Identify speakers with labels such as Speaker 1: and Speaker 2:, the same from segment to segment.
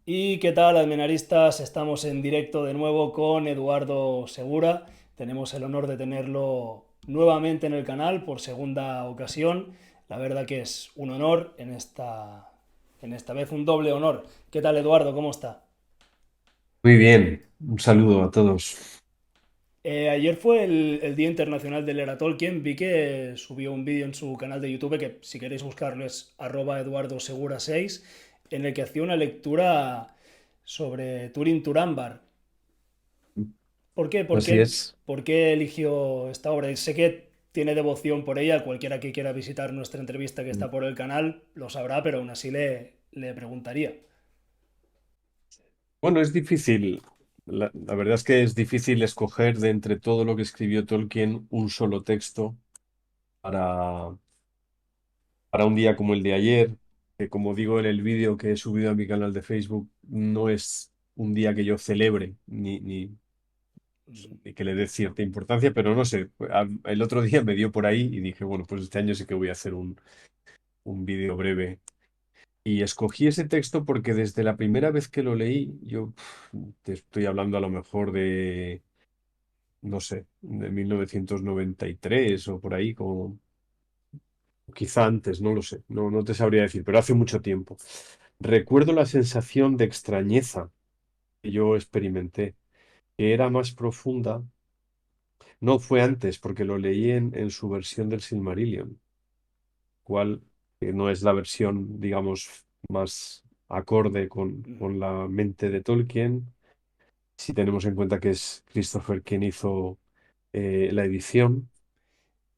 Speaker 1: ¿Y qué tal, almenaristas? Estamos en directo de nuevo con Eduardo Segura. Tenemos el honor de tenerlo nuevamente en el canal por segunda ocasión. La verdad que es un honor en esta vez un doble honor. ¿Qué tal, Eduardo? ¿Cómo está?
Speaker 2: Muy bien, un saludo a todos.
Speaker 1: Ayer fue el Día Internacional del Era Tolkien. Vi que subió un vídeo en su canal de YouTube que si queréis buscarlo es @eduardosegura6, en el que hacía una lectura sobre Turin Turambar. ¿Por qué?
Speaker 2: Así es.
Speaker 1: ¿Por qué eligió esta obra? Y sé que tiene devoción por ella. Cualquiera que quiera visitar nuestra entrevista que está por el canal lo sabrá, pero aún así le preguntaría.
Speaker 2: Bueno, es difícil. La verdad es que es difícil escoger de entre todo lo que escribió Tolkien un solo texto para, para un día como el de ayer, que como digo en el vídeo que he subido a mi canal de Facebook, no es un día que yo celebre ni que le dé cierta importancia, pero no sé, el otro día me dio por ahí y dije, bueno, pues este año sí que voy a hacer un vídeo breve. Y escogí ese texto porque desde la primera vez que lo leí, yo te estoy hablando a lo mejor de, no sé, de 1993 o por ahí, como quizá antes, no lo sé, no te sabría decir, pero hace mucho tiempo. Recuerdo la sensación de extrañeza que yo experimenté, que era más profunda. No fue antes, porque lo leí en su versión del Silmarillion, cual que no es la versión, digamos, más acorde con la mente de Tolkien, si tenemos en cuenta que es Christopher quien hizo la edición.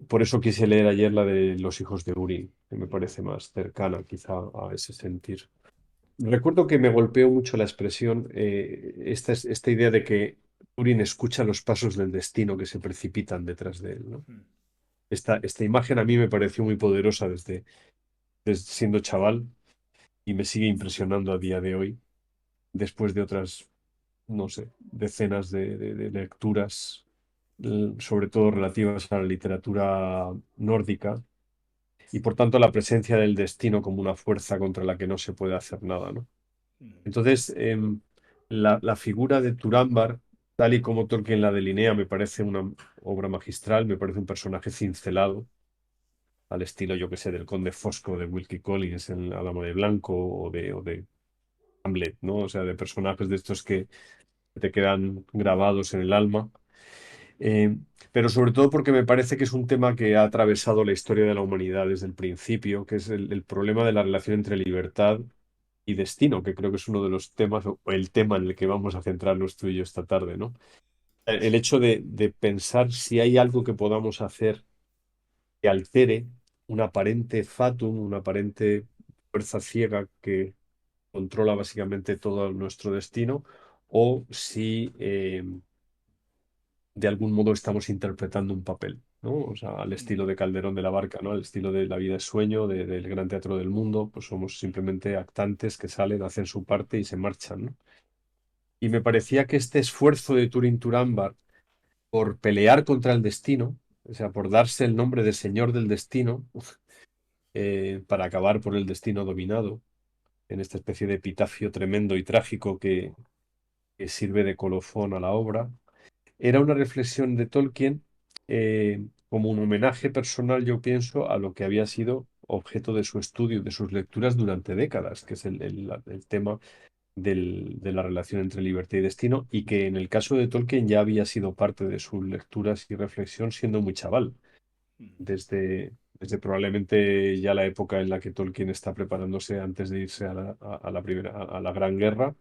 Speaker 2: Por eso quise leer ayer la de Los hijos de Urin, que me parece más cercana quizá a ese sentir. Recuerdo que me golpeó mucho la expresión, esta idea de que Urin escucha los pasos del destino que se precipitan detrás de él, ¿no? Esta imagen a mí me pareció muy poderosa desde siendo chaval y me sigue impresionando a día de hoy, después de otras, no sé, decenas de lecturas, sobre todo relativas a la literatura nórdica, y por tanto la presencia del destino como una fuerza contra la que no se puede hacer nada, ¿no? Entonces, la figura de Turambar, tal y como Tolkien la delinea, me parece una obra magistral, me parece un personaje cincelado, al estilo, yo que sé, del Conde Fosco de Wilkie Collins en La Dama de Blanco o de Hamlet, ¿no? O sea, de personajes de estos que te quedan grabados en el alma. Eh, pero sobre todo porque me parece que es un tema que ha atravesado la historia de la humanidad desde el principio, que es el problema de la relación entre libertad y destino, que creo que es uno de los temas, o el tema en el que vamos a centrarnos tú y yo esta tarde, ¿no? El hecho de pensar si hay algo que podamos hacer que altere un aparente fatum, una aparente fuerza ciega que controla básicamente todo nuestro destino, o si de algún modo estamos interpretando un papel, ¿no? O sea, al estilo de Calderón de la Barca, ¿no? Al estilo de La vida es sueño, del Gran Teatro del Mundo, pues somos simplemente actantes que salen, hacen su parte y se marchan, ¿no? Y me parecía que este esfuerzo de Turin Turambar por pelear contra el destino, o sea, por darse el nombre de Señor del Destino, para acabar por el destino dominado, en esta especie de epitafio tremendo y trágico que sirve de colofón a la obra. Era una reflexión de Tolkien, como un homenaje personal, yo pienso, a lo que había sido objeto de su estudio, de sus lecturas durante décadas, que es el tema de la relación entre libertad y destino, y que en el caso de Tolkien ya había sido parte de sus lecturas y reflexión siendo muy chaval, desde probablemente ya la época en la que Tolkien está preparándose antes de irse a la primera, a la Gran Guerra,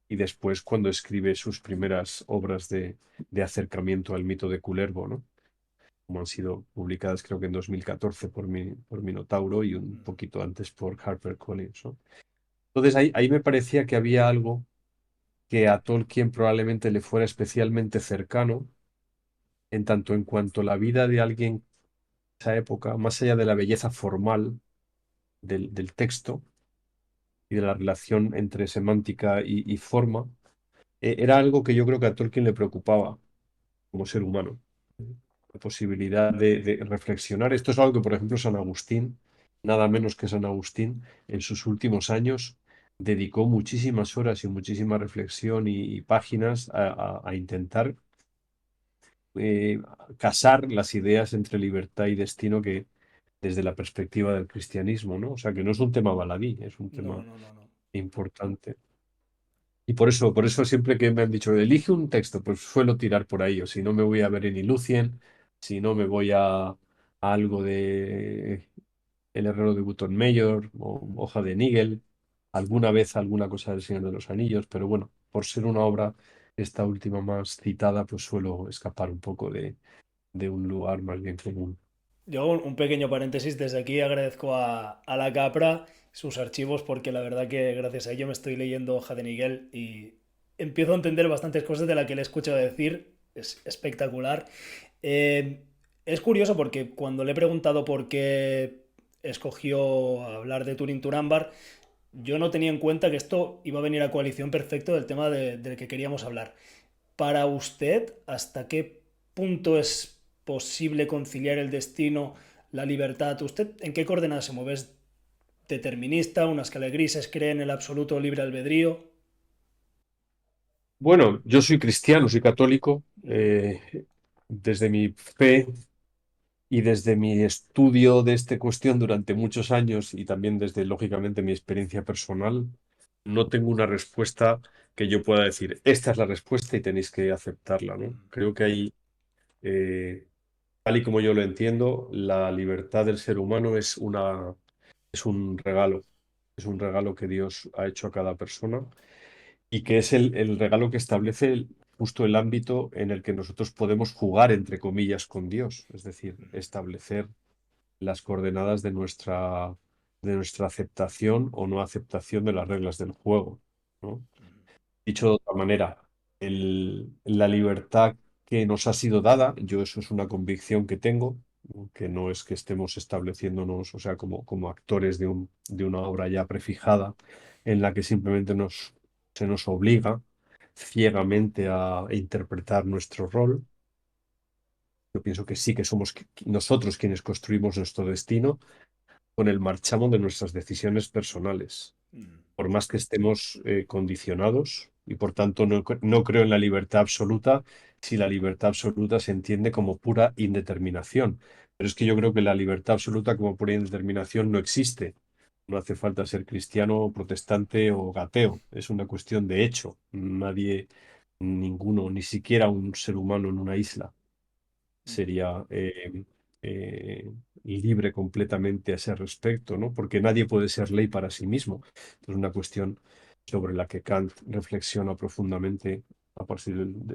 Speaker 2: y después cuando escribe sus primeras obras de acercamiento al mito de Kullervo, ¿no? Como han sido publicadas creo que en 2014 por Minotauro y un poquito antes por HarperCollins, ¿no? Entonces ahí me parecía que había algo que a Tolkien probablemente le fuera especialmente cercano, en tanto en cuanto la vida de alguien de esa época, más allá de la belleza formal del texto y de la relación entre semántica y forma, era algo que yo creo que a Tolkien le preocupaba como ser humano. La posibilidad de reflexionar. Esto es algo que, por ejemplo, San Agustín, nada menos que San Agustín, en sus últimos años, dedicó muchísimas horas y muchísima reflexión y páginas a intentar eh, casar las ideas entre libertad y destino que desde la perspectiva del cristianismo, ¿no? O sea, que no es un tema baladí, es un
Speaker 1: No,
Speaker 2: tema
Speaker 1: no, no, no.
Speaker 2: importante. Y por eso siempre que me han dicho, elige un texto, pues suelo tirar por ahí, o si no me voy a ver en Lucien, si no me voy a algo de El Herrero de Button Mayor o Hoja de Nigel, alguna vez alguna cosa del Señor de los Anillos, pero bueno, por ser una obra, esta última más citada, pues suelo escapar un poco de un lugar más bien común.
Speaker 1: Yo un pequeño paréntesis, desde aquí agradezco a la Capra sus archivos porque la verdad que gracias a ello me estoy leyendo Hoja de Nigel y empiezo a entender bastantes cosas de las que le he escuchado decir. Es espectacular. Eh, es curioso porque cuando le he preguntado por qué escogió hablar de Turing Turambar, yo no tenía en cuenta que esto iba a venir a coalición perfecto del tema del que queríamos hablar. Para usted, ¿hasta qué punto es posible conciliar el destino, la libertad? ¿Usted en qué coordenadas se mueve? ¿Es determinista? ¿Una escala de grises? ¿Cree en el absoluto libre albedrío?
Speaker 2: Bueno, yo soy cristiano, soy católico.
Speaker 1: Ujú,
Speaker 2: Desde mi fe y desde mi estudio de esta cuestión durante muchos años y también desde, lógicamente, mi experiencia personal, no tengo una respuesta que yo pueda decir, esta es la respuesta y tenéis que aceptarla, ¿no?
Speaker 1: ujú,
Speaker 2: Creo que hay, eh, tal y como yo lo entiendo, la libertad del ser humano es es un regalo que Dios ha hecho a cada persona y que es el regalo que establece justo el ámbito en el que nosotros podemos jugar, entre comillas, con Dios, es decir, establecer las coordenadas de nuestra aceptación o no aceptación de las reglas del juego, ¿no? Dicho de otra manera, la libertad que nos ha sido dada, yo eso es una convicción que tengo, ¿no? Que no es que estemos estableciéndonos, o sea, como actores de una obra ya prefijada, en la que simplemente se nos obliga ciegamente a interpretar nuestro rol. Yo pienso que sí que somos nosotros quienes construimos nuestro destino con el marchamo de nuestras decisiones personales,
Speaker 1: ujú,
Speaker 2: por más que estemos condicionados y por tanto no creo en la libertad absoluta si la libertad absoluta se entiende como pura indeterminación. Pero es que yo creo que la libertad absoluta como pura indeterminación no existe. No hace falta ser cristiano, protestante o ateo. Es una cuestión de hecho. Nadie, ninguno, ni siquiera un ser humano en una isla
Speaker 1: ujú,
Speaker 2: sería eh, libre completamente a ese respecto, ¿no? Porque nadie puede ser ley para sí mismo. Es una cuestión sobre la que Kant reflexiona profundamente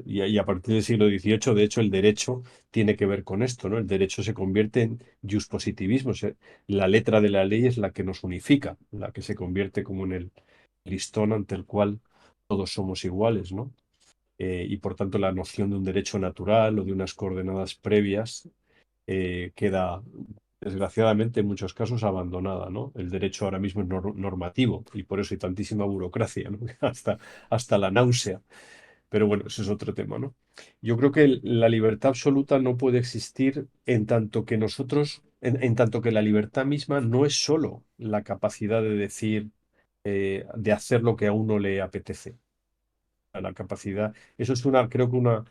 Speaker 2: y a partir del siglo XVIII, de hecho, el derecho tiene que ver con esto, ¿no? El derecho se convierte en positivismo. La letra de la ley es la que nos unifica, la que se convierte como en el listón ante el cual todos somos iguales, ¿no? Y por tanto la noción de un derecho natural o de unas coordenadas previas queda desgraciadamente en muchos casos abandonada, ¿no? El derecho ahora mismo es normativo y por eso hay tantísima burocracia, ¿no? Hasta la náusea. Pero bueno, eso es otro tema, ¿no? Yo creo que la libertad absoluta no puede existir en tanto que nosotros, en tanto que la libertad misma no es solo la capacidad de decir, de hacer lo que a uno le apetece a la capacidad. Eso es creo que una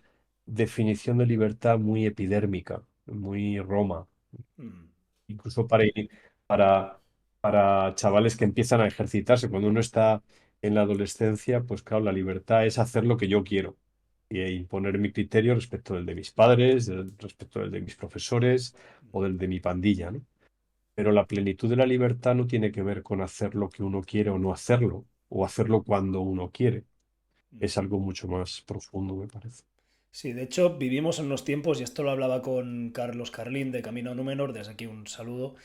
Speaker 2: definición de libertad muy epidérmica, muy Roma,
Speaker 1: ujú,
Speaker 2: incluso para, para chavales que empiezan a ejercitarse. Cuando uno está en la adolescencia, pues claro, la libertad es hacer lo que yo quiero y imponer mi criterio respecto del de mis padres, respecto del de mis profesores o del de mi pandilla, ¿no? Pero la plenitud de la libertad no tiene que ver con hacer lo que uno quiere o no hacerlo, o hacerlo cuando uno quiere. Es
Speaker 1: ujú.
Speaker 2: algo mucho más profundo, me parece.
Speaker 1: Sí, de hecho vivimos en unos tiempos, y esto lo hablaba con Carlos Carlín de Camino a Númenor, desde aquí un saludo,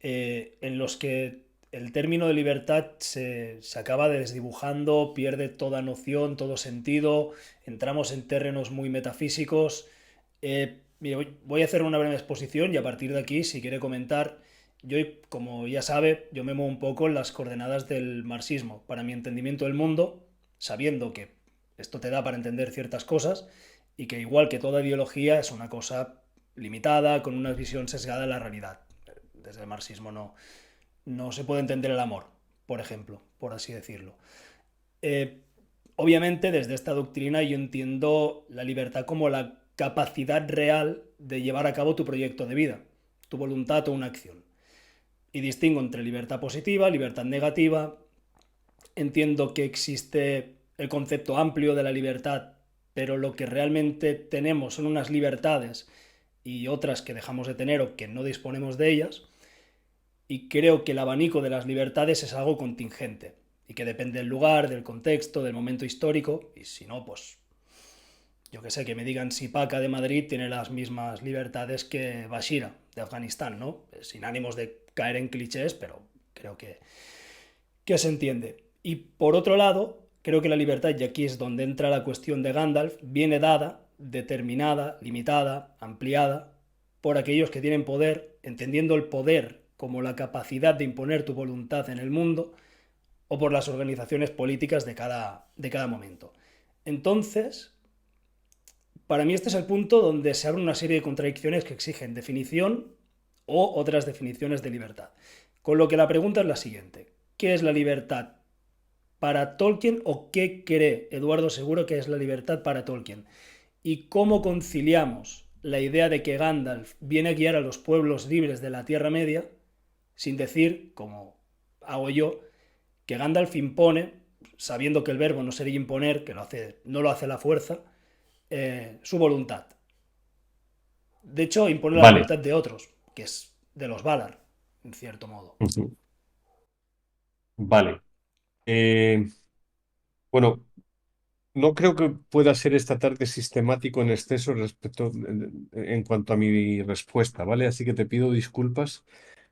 Speaker 1: en los que el término de libertad se acaba desdibujando, pierde toda noción, todo sentido, entramos en terrenos muy metafísicos. Mira, voy a hacer una breve exposición y a partir de aquí, si quiere comentar, yo, como ya sabe, yo me muevo un poco en las coordenadas del marxismo, para mi entendimiento del mundo, sabiendo que esto te da para entender ciertas cosas y que igual que toda ideología es una cosa limitada, con una visión sesgada de la realidad. Desde el marxismo no se puede entender el amor. por ejemplo, por así decirlo. Eh, Obviamente, desde esta doctrina yo entiendo la libertad como la capacidad real de llevar a cabo tu proyecto de vida, tu voluntad o una acción. Y distingo entre libertad positiva, libertad negativa. Entiendo que existe el concepto amplio de la libertad, pero lo que realmente tenemos son unas libertades y otras que dejamos de tener o que no disponemos de ellas. Y creo que el abanico de las libertades es algo contingente y que depende del lugar, del contexto, del momento histórico. Y si no, pues yo que sé, que me digan si Paca de Madrid tiene las mismas libertades que Bashira de Afganistán, ¿no? Sin ánimos de caer en clichés, pero creo que se entiende. Y por otro lado, creo que la libertad, y aquí es donde entra la cuestión de Gandalf, viene dada, determinada, limitada, ampliada, por aquellos que tienen poder, entendiendo el poder como la capacidad de imponer tu voluntad en el mundo, o por las organizaciones políticas de cada momento. Entonces, para mí este es el punto donde se abre una serie de contradicciones que exigen definición o otras definiciones de libertad. Con lo que la pregunta es la siguiente. ¿Qué es la libertad para Tolkien o qué cree Eduardo Seguro que es la libertad para Tolkien? ¿Y cómo conciliamos la idea de que Gandalf viene a guiar a los pueblos libres de la Tierra Media sin decir, como hago yo, que Gandalf impone, sabiendo que el verbo no sería imponer, que no lo hace la fuerza, su voluntad? De hecho, impone la
Speaker 2: Vale.
Speaker 1: voluntad de otros, que es de los Valar, en cierto modo.
Speaker 2: Ujú. Vale. Eh, bueno, no creo que pueda ser esta tarde sistemático en exceso respecto en cuanto a mi respuesta, ¿vale? Así que te pido disculpas.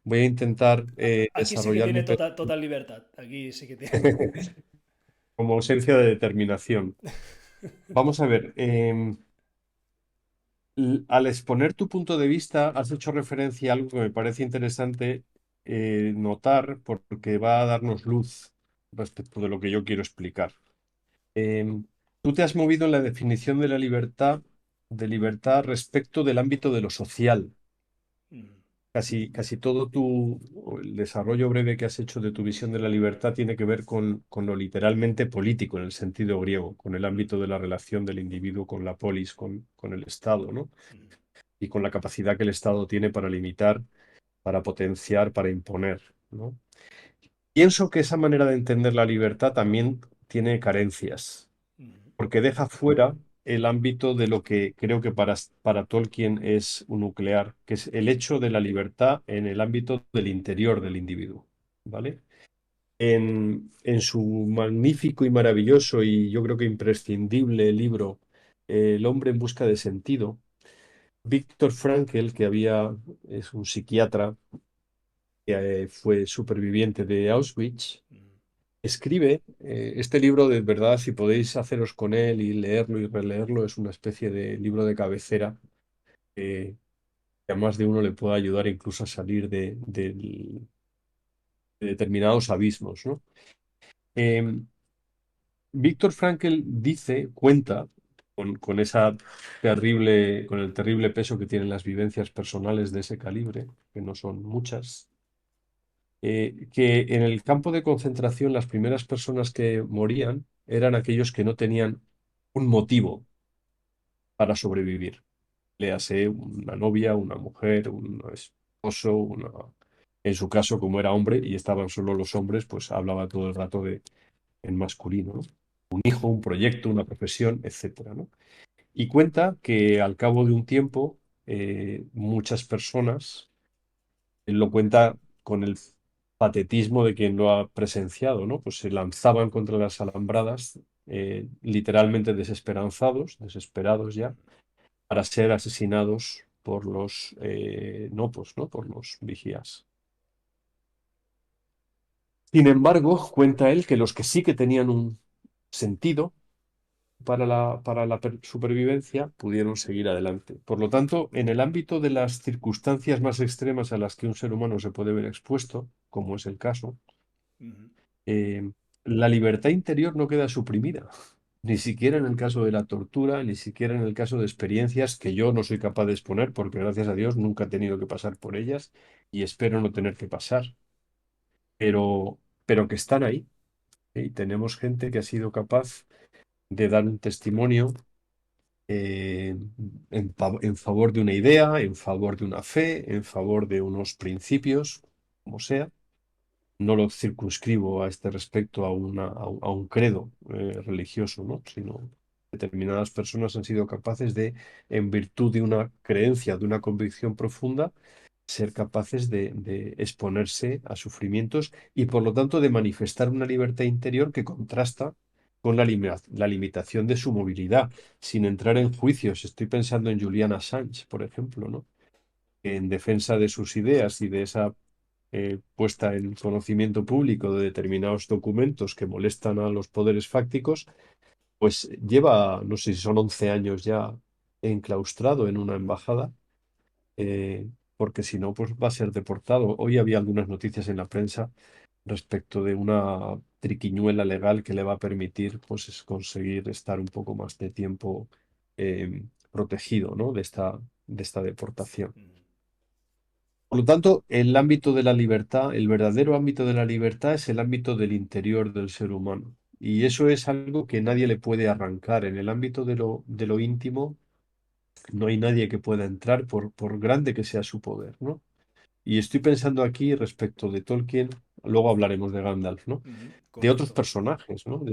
Speaker 2: Voy a intentar
Speaker 1: Aquí sí que
Speaker 2: desarrollar
Speaker 1: tiene
Speaker 2: mi
Speaker 1: total libertad. Aquí sí que tiene.
Speaker 2: como ausencia de determinación. Vamos a ver. Al exponer tu punto de vista, has hecho referencia a algo que me parece interesante notar porque va a darnos luz respecto de lo que yo quiero explicar. Tú te has movido en la definición de libertad respecto del ámbito de lo social. Casi todo el desarrollo breve que has hecho de tu visión de la libertad tiene que ver con lo literalmente político en el sentido griego, con el ámbito de la relación del individuo con la polis, con el Estado, ¿no? Y con la capacidad que el Estado tiene para limitar, para potenciar, para imponer, ¿no? Pienso que esa manera de entender la libertad también tiene carencias, porque deja fuera el ámbito de lo que creo que para Tolkien es un nuclear, que es el hecho de la libertad en el ámbito del interior del individuo, ¿vale? En su magnífico y maravilloso y yo creo que imprescindible libro El hombre en busca de sentido, Víctor Frankl, es un psiquiatra que fue superviviente de Auschwitz, escribe este libro. De verdad, si podéis haceros con él y leerlo y releerlo, es una especie de libro de cabecera que a más de uno le puede ayudar incluso a salir de determinados abismos, ¿no? Eh, Víctor Frankl cuenta con el terrible peso que tienen las vivencias personales de ese calibre, que no son muchas, que en el campo de concentración las primeras personas que morían eran aquellos que no tenían un motivo para sobrevivir. Léase una novia, una mujer, un esposo, en su caso, como era hombre y estaban solo los hombres, pues hablaba todo el rato en masculino, ¿no? Un hijo, un proyecto, una profesión, etcétera, ¿no? Y cuenta que al cabo de un tiempo, muchas personas, él lo cuenta con el patetismo de quien lo ha presenciado, ¿no? Pues se lanzaban contra las alambradas, literalmente desesperanzados, desesperados ya, para ser asesinados por los nopos, ¿no? Por los vigías. Sin embargo, cuenta él que los que sí que tenían un sentido para la supervivencia pudieron seguir adelante. Por lo tanto, en el ámbito de las circunstancias más extremas a las que un ser humano se puede ver expuesto, como es el caso, eh, la libertad interior no queda suprimida. Ni siquiera en el caso de la tortura, ni siquiera en el caso de experiencias que yo no soy capaz de exponer, porque gracias a Dios nunca he tenido que pasar por ellas y espero no tener que pasar. Pero pero que están ahí. Y tenemos gente que ha sido capaz de dar un testimonio eh, en favor de una idea, en favor de una fe, en favor de unos principios, como sea. No lo circunscribo a este respecto a un credo religioso, ¿no? Sino determinadas personas han sido capaces de, en virtud de una creencia, de una convicción profunda, ser capaces de exponerse a sufrimientos y por lo tanto de manifestar una libertad interior que contrasta con la limitación de su movilidad, sin entrar en juicios. Estoy pensando en Julian Assange, por ejemplo, ¿no? Que en defensa de sus ideas y de esa puesta en conocimiento público de determinados documentos que molestan a los poderes fácticos, pues lleva, no sé si son 11 años ya enclaustrado en una embajada, eh, porque si no, pues va a ser deportado. Hoy había algunas noticias en la prensa respecto de una triquiñuela legal que le va a permitir, pues, conseguir estar un poco más de tiempo protegido, ¿no? De esta deportación.
Speaker 1: Ujú.
Speaker 2: Por lo tanto, el ámbito de la libertad, el verdadero ámbito de la libertad es el ámbito del interior del ser humano. Y eso es algo que nadie le puede arrancar. En el ámbito de lo íntimo, no hay nadie que pueda entrar por grande que sea su poder, ¿no? Y estoy pensando aquí respecto de Tolkien, luego hablaremos de Gandalf, ¿no?
Speaker 1: Ujú,
Speaker 2: De otros
Speaker 1: correcto.
Speaker 2: personajes, ¿no?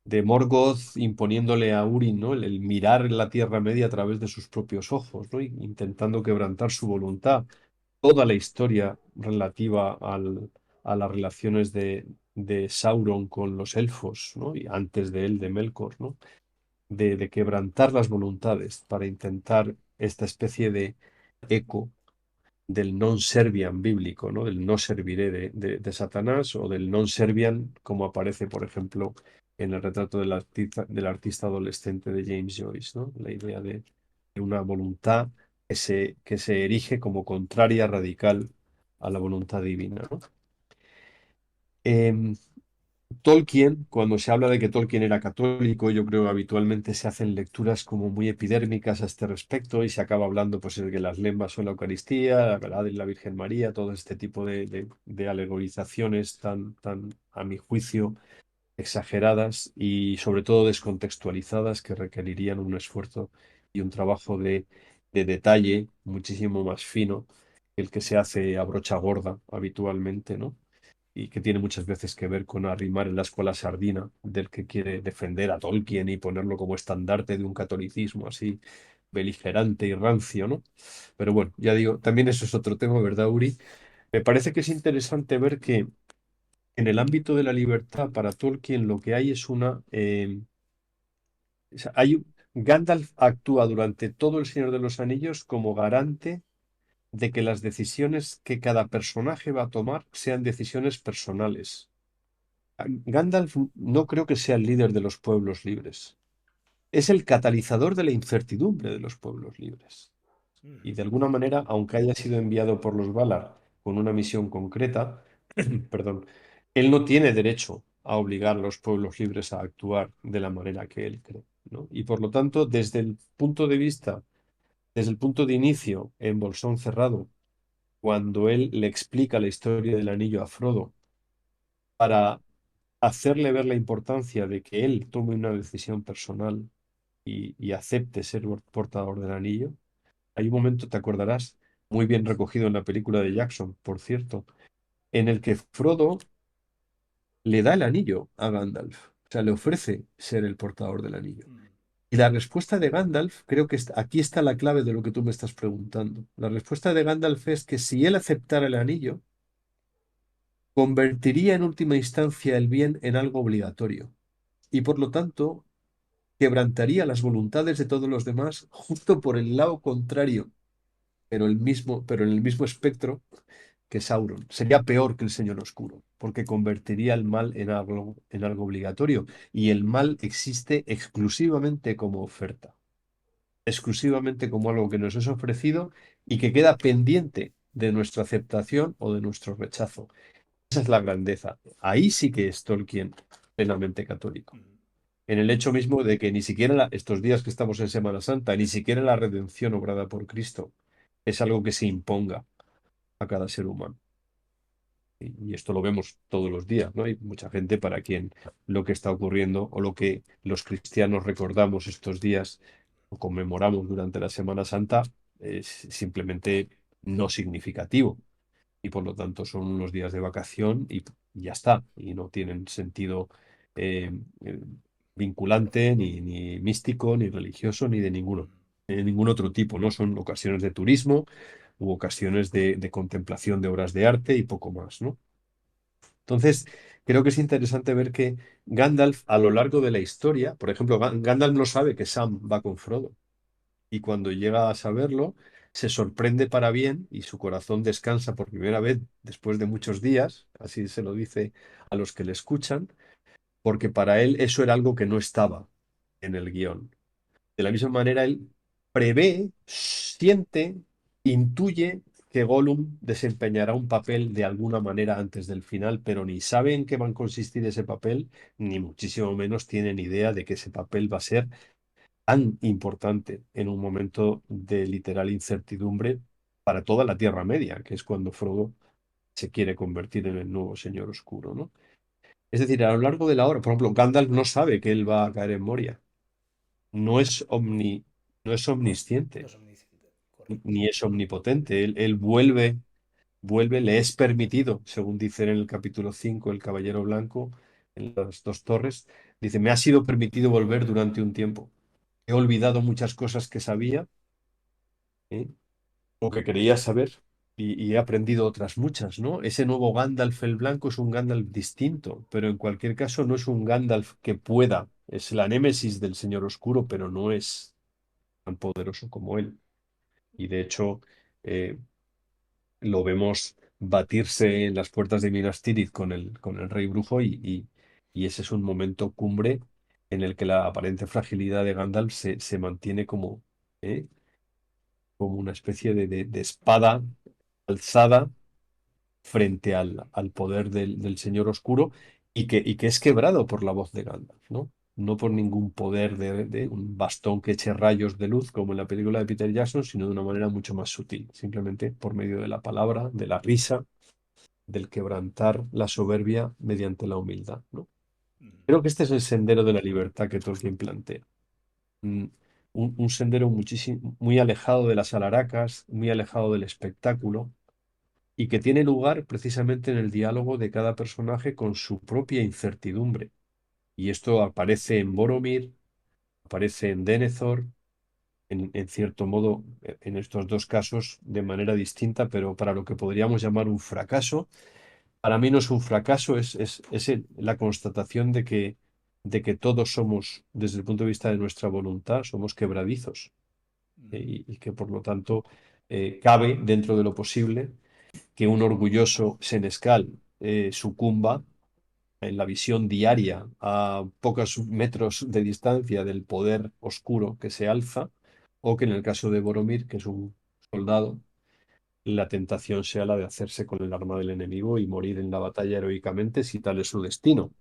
Speaker 2: De Morgoth imponiéndole a Urin, ¿no? El mirar la Tierra Media a través de sus propios ojos, ¿no? Intentando quebrantar su voluntad. Toda la historia relativa a las relaciones de Sauron con los elfos, ¿no? Y antes de él, de Melkor, ¿no? De quebrantar las voluntades para intentar esta especie de eco del non serviam bíblico, ¿no? Del no serviré de Satanás o del non serviam, como aparece, por ejemplo, en el retrato del artista adolescente de James Joyce, ¿no? La idea de una voluntad que se erige como contraria radical a la voluntad divina, ¿no? Em, Tolkien, cuando se habla de que Tolkien era católico, yo creo que habitualmente se hacen lecturas como muy epidérmicas a este respecto y se acaba hablando pues de que las lenguas son la Eucaristía, la verdad de la Virgen María, todo este tipo de alegorizaciones tan, a mi juicio, exageradas y sobre todo descontextualizadas que requerirían un esfuerzo y un trabajo de detalle muchísimo más fino que el que se hace a brocha gorda habitualmente, ¿no? Y que tiene muchas veces que ver con arrimar el ascua a la sardina del que quiere defender a Tolkien y ponerlo como estandarte de un catolicismo así beligerante y rancio, ¿no? Pero bueno, ya digo, también eso es otro tema, ¿verdad, Uri? Me parece que es interesante ver que en el ámbito de la libertad para Tolkien lo que hay es o sea, Gandalf actúa durante todo El Señor de los Anillos como garante de que las decisiones que cada personaje va a tomar sean decisiones personales. Gandalf no creo que sea el líder de los pueblos libres. Es el catalizador de la incertidumbre de los pueblos libres. Y
Speaker 1: Ujú.
Speaker 2: de alguna manera, aunque haya sido enviado por los Valar con una misión concreta, perdón, él no tiene derecho a obligar a los pueblos libres a actuar de la manera que él cree, ¿no? Y por lo tanto, desde el punto de inicio en Bolsón Cerrado, cuando él le explica la historia del anillo a Frodo, para hacerle ver la importancia de que él tome una decisión personal y acepte ser portador del anillo. Hay un momento, te acordarás, muy bien recogido en la película de Jackson, por cierto, en el que Frodo le da el anillo a Gandalf. O sea, le ofrece ser el portador del anillo.
Speaker 1: Ujú.
Speaker 2: Y la respuesta de Gandalf, creo que aquí está la clave de lo que tú me estás preguntando. La respuesta de Gandalf es que si él aceptara el anillo, convertiría en última instancia el bien en algo obligatorio. Y por lo tanto, quebrantaría las voluntades de todos los demás justo por el lado contrario, pero en el mismo espectro que Sauron. Sería peor que el Señor Oscuro, porque convertiría el mal en algo obligatorio. Y el mal existe exclusivamente como oferta, exclusivamente como algo que nos es ofrecido y que queda pendiente de nuestra aceptación o de nuestro rechazo. Esa es la grandeza. Ahí sí que es Tolkien plenamente católico
Speaker 1: Ujú.
Speaker 2: en el hecho mismo de que ni siquiera estos días que estamos en Semana Santa, ni siquiera la redención obrada por Cristo es algo que se imponga a cada ser humano. Y esto lo vemos todos los días, ¿no? Hay mucha gente para quien lo que está ocurriendo o lo que los cristianos recordamos estos días o conmemoramos durante la Semana Santa es simplemente no significativo y por lo tanto son unos días de vacación y ya está, y no tienen sentido eh, eh, vinculante, ni místico, ni religioso, ni de ningún otro tipo, ¿no? Son ocasiones de turismo u ocasiones de contemplación de obras de arte y poco más, ¿no? Entonces, creo que es interesante ver que Gandalf, a lo largo de la historia, por ejemplo, Gandalf no sabe que Sam va con Frodo, y cuando llega a saberlo, se sorprende para bien y su corazón descansa por primera vez después de muchos días, así se lo dice a los que le escuchan, porque para él eso era algo que no estaba en el guión. De la misma manera, él prevé, siente, intuye que Gollum desempeñará un papel de alguna manera antes del final, pero ni sabe en qué va a consistir ese papel, ni muchísimo menos tienen idea de que ese papel va a ser tan importante en un momento de literal incertidumbre para toda la Tierra Media, que es cuando Frodo se quiere convertir en el nuevo Señor Oscuro, ¿no? Es decir, a lo largo de la hora, por ejemplo, Gandalf no sabe que él va a caer en Moria, no es no es
Speaker 1: No
Speaker 2: omnisciente,
Speaker 1: es omnisciente, correcto.
Speaker 2: ni es omnipotente. Él vuelve, le es permitido, según dice en el capítulo 5 el Caballero Blanco, en las dos torres, dice, me ha sido permitido volver durante un tiempo. He olvidado muchas cosas que sabía, ¿eh? O que creía saber, y he aprendido otras muchas, ¿no? Ese nuevo Gandalf el Blanco es un Gandalf distinto, pero en cualquier caso no es un Gandalf que pueda, es la némesis del Señor Oscuro, pero no es tan poderoso como él. Y de hecho, eh, lo vemos batirse en las puertas de Minas Tirith con el Rey Brujo, y ese es un momento cumbre en el que la aparente fragilidad de Gandalf se mantiene ¿eh? como una especie de espada alzada frente al poder del Señor Oscuro, y que es quebrado por la voz de Gandalf, ¿no? No por ningún poder de un bastón que eche rayos de luz como en la película de Peter Jackson, sino de una manera mucho más sutil, simplemente por medio de la palabra, de la risa, del quebrantar la soberbia mediante la humildad, ¿no? Creo que este es el sendero de la libertad que Tolkien plantea. Mm, un sendero muchísimo, muy alejado de las alaracas, muy alejado del espectáculo, y que tiene lugar precisamente en el diálogo de cada personaje con su propia incertidumbre. Y esto aparece en Boromir, aparece en Denethor, en cierto modo, en estos dos casos de manera distinta, pero para lo que podríamos llamar un fracaso. Para mí no es un fracaso, la constatación de que todos somos, desde el punto de vista de nuestra voluntad, somos quebradizos, y que por lo tanto cabe dentro de lo posible que un orgulloso senescal sucumba en la visión diaria a pocos metros de distancia del poder oscuro que se alza, o que en el caso de Boromir, que es un soldado, la tentación sea la de hacerse con el arma del enemigo y morir en la batalla heroicamente si tal es su destino.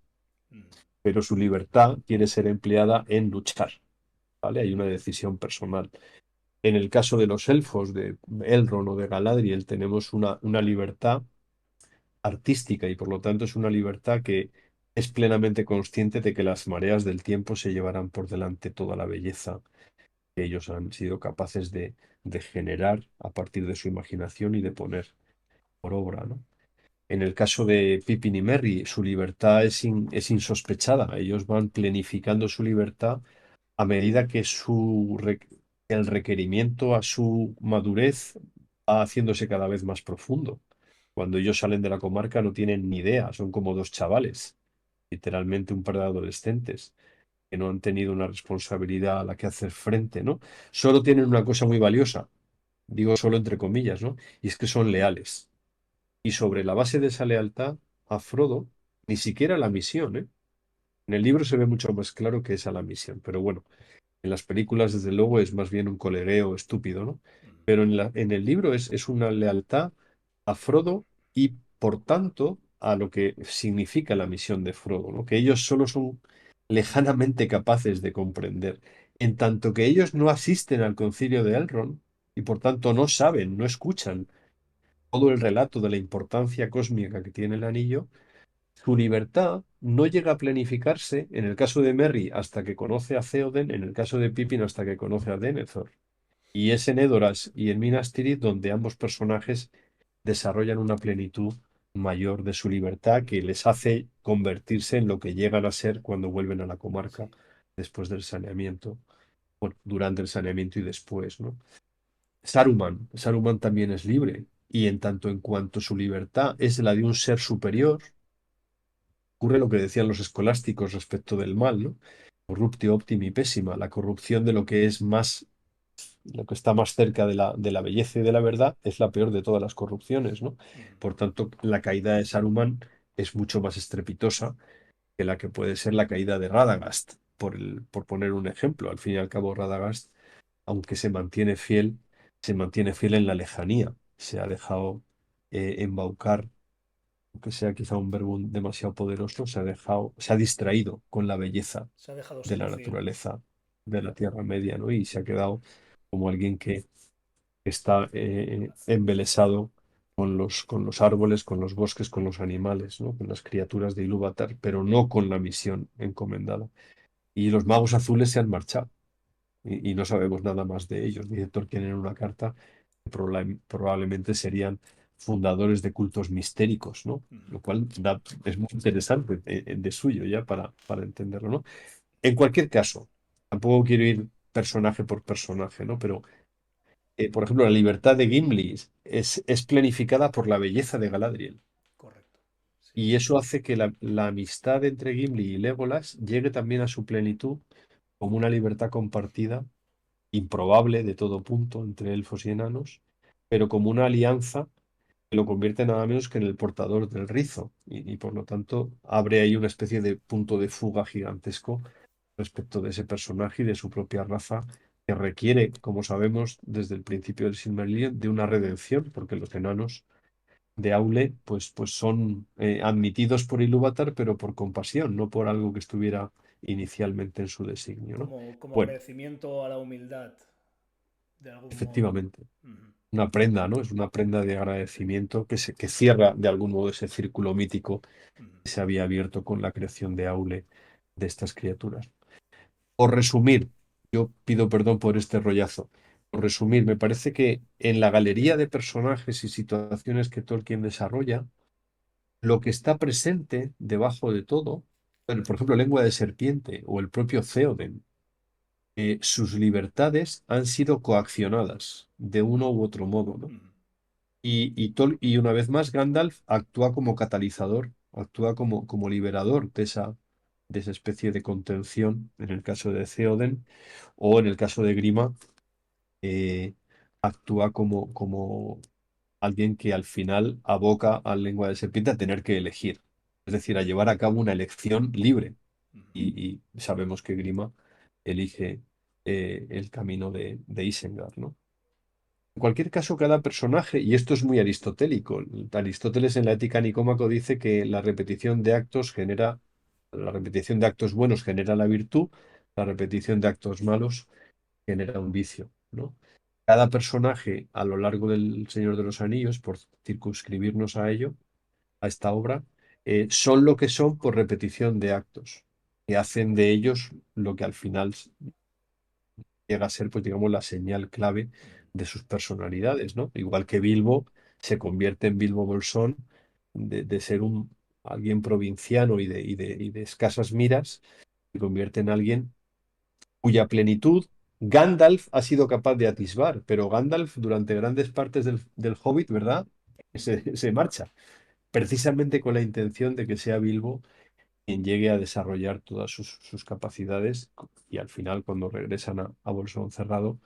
Speaker 2: Pero su libertad quiere ser empleada en luchar, ¿vale? Hay una decisión personal. En el caso de los elfos, de Elrond o de Galadriel, tenemos una libertad artística, y por lo tanto es una libertad que es plenamente consciente de que las mareas del tiempo se llevarán por delante toda la belleza que ellos han sido capaces de generar a partir de su imaginación y de poner por obra, ¿no? En el caso de Pippin y Merry, su libertad es insospechada. Ellos van planificando su libertad a medida que el requerimiento a su madurez va haciéndose cada vez más profundo. Cuando ellos salen de la comarca no tienen ni idea, son como dos chavales, literalmente un par de adolescentes, que no han tenido una responsabilidad a la que hacer frente, ¿no? Solo tienen una cosa muy valiosa, digo solo entre comillas, ¿no? Y es que son leales. Y sobre la base de esa lealtad, a Frodo, ni siquiera la misión, ¿eh? En el libro se ve mucho más claro que es a la misión, pero bueno, en las películas, desde luego, es más bien un colegueo estúpido, ¿no? Pero en el libro es una lealtad a Frodo y, por tanto, a lo que significa la misión de Frodo, ¿no? Que ellos solo son lejanamente capaces de comprender. En tanto que ellos no asisten al concilio de Elrond y, por tanto, no saben, no escuchan todo el relato de la importancia cósmica que tiene el anillo, su libertad no llega a planificarse, en el caso de Merry, hasta que conoce a Theoden, en el caso de Pippin, hasta que conoce a Denethor. Y es en Edoras y en Minas Tirith donde ambos personajes desarrollan una plenitud mayor de su libertad que les hace convertirse en lo que llegan a ser cuando vuelven a la comarca
Speaker 1: Sí,
Speaker 2: después del saneamiento, bueno, durante el saneamiento y después, ¿no? Saruman también es libre, y en tanto en cuanto su libertad es la de un ser superior, ocurre lo que decían los escolásticos respecto del mal, ¿no? Corruptio optimi pessima, la corrupción de lo que es más, lo que está más cerca de la belleza y de la verdad, es la peor de todas las corrupciones, ¿no?
Speaker 1: ujú,
Speaker 2: Por tanto, la caída de Saruman es mucho más estrepitosa que la que puede ser la caída de Radagast, por poner un ejemplo. Al fin y al cabo, Radagast, aunque se mantiene fiel en la lejanía. Se ha dejado embaucar, aunque sea quizá un verbo demasiado poderoso, se ha distraído con la belleza
Speaker 1: se ha dejado
Speaker 2: de la
Speaker 1: seducir.
Speaker 2: naturaleza de la Tierra Media, ¿no? Y se ha quedado como alguien que está embelesado con los árboles, con los bosques, con los animales, ¿no? Con las criaturas de Ilúvatar, pero no con la misión encomendada. Y los magos azules se han marchado y no sabemos nada más de ellos. Dice Tolkien en una carta que probablemente serían fundadores de cultos mistéricos, ¿no?
Speaker 1: Ujú,
Speaker 2: Lo cual es muy interesante de suyo ya para entenderlo, ¿no? En cualquier caso, tampoco quiero ir personaje por personaje, ¿no? Pero, por ejemplo, la libertad de Gimli es planificada por la belleza de Galadriel.
Speaker 1: correcto. Sí,
Speaker 2: Y
Speaker 1: sí.
Speaker 2: eso hace que la amistad entre Gimli y Legolas llegue también a su plenitud como una libertad compartida improbable de todo punto entre elfos y enanos, pero como una alianza que lo convierte nada menos que en el portador del rizo y por lo tanto abre ahí una especie de punto de fuga gigantesco respecto de ese personaje y de su propia raza que requiere, como sabemos desde el principio del Silmarillion, de una redención, porque los enanos de Aule pues son admitidos por Ilúvatar, pero por compasión, no por algo que estuviera inicialmente en su designio, ¿no?
Speaker 1: Como
Speaker 2: Bueno,
Speaker 1: agradecimiento a la humildad, de algún modo.
Speaker 2: efectivamente.
Speaker 1: Ujú,
Speaker 2: Una prenda, ¿no? Es una prenda de agradecimiento que cierra de algún modo ese círculo mítico
Speaker 1: ujú.
Speaker 2: que se había abierto con la creación de Aule de estas criaturas. Por resumir, yo pido perdón por este rollazo. Por resumir, me parece que en la galería de personajes y situaciones que Tolkien desarrolla, lo que está presente debajo de todo, bueno, por ejemplo, Lengua de Serpiente o el propio Theoden, sus libertades han sido coaccionadas de uno u otro modo, ¿no?
Speaker 1: Ujú,
Speaker 2: Y una vez más, Gandalf actúa como catalizador, actúa como liberador de esa especie de contención, en el caso de Theoden, o en el caso de Grima, eh, actúa como alguien que al final aboca a Lengua de Serpiente a tener que elegir, es decir, a llevar a cabo una elección libre.
Speaker 1: ujú.
Speaker 2: Y sabemos que Grima elige el camino de Isengard, ¿no? En cualquier caso, cada personaje, y esto es muy aristotélico, Aristóteles en la Ética Nicómaco dice que la repetición de actos buenos genera la virtud, la repetición de actos malos genera un vicio, ¿no? Cada personaje a lo largo del Señor de los Anillos, por circunscribirnos a ello, a esta obra, son lo que son por repetición de actos, que hacen de ellos lo que al final llega a ser, pues digamos, la señal clave de sus personalidades, ¿no? Igual que Bilbo se convierte en Bilbo Bolsón, de ser alguien provinciano y de escasas miras, se convierte en alguien cuya plenitud Gandalf ha sido capaz de atisbar, pero Gandalf durante grandes partes del Hobbit, ¿verdad? Se marcha, precisamente con la intención de que sea Bilbo quien llegue a desarrollar todas sus capacidades y al final cuando regresan a Bolsón Cerrado,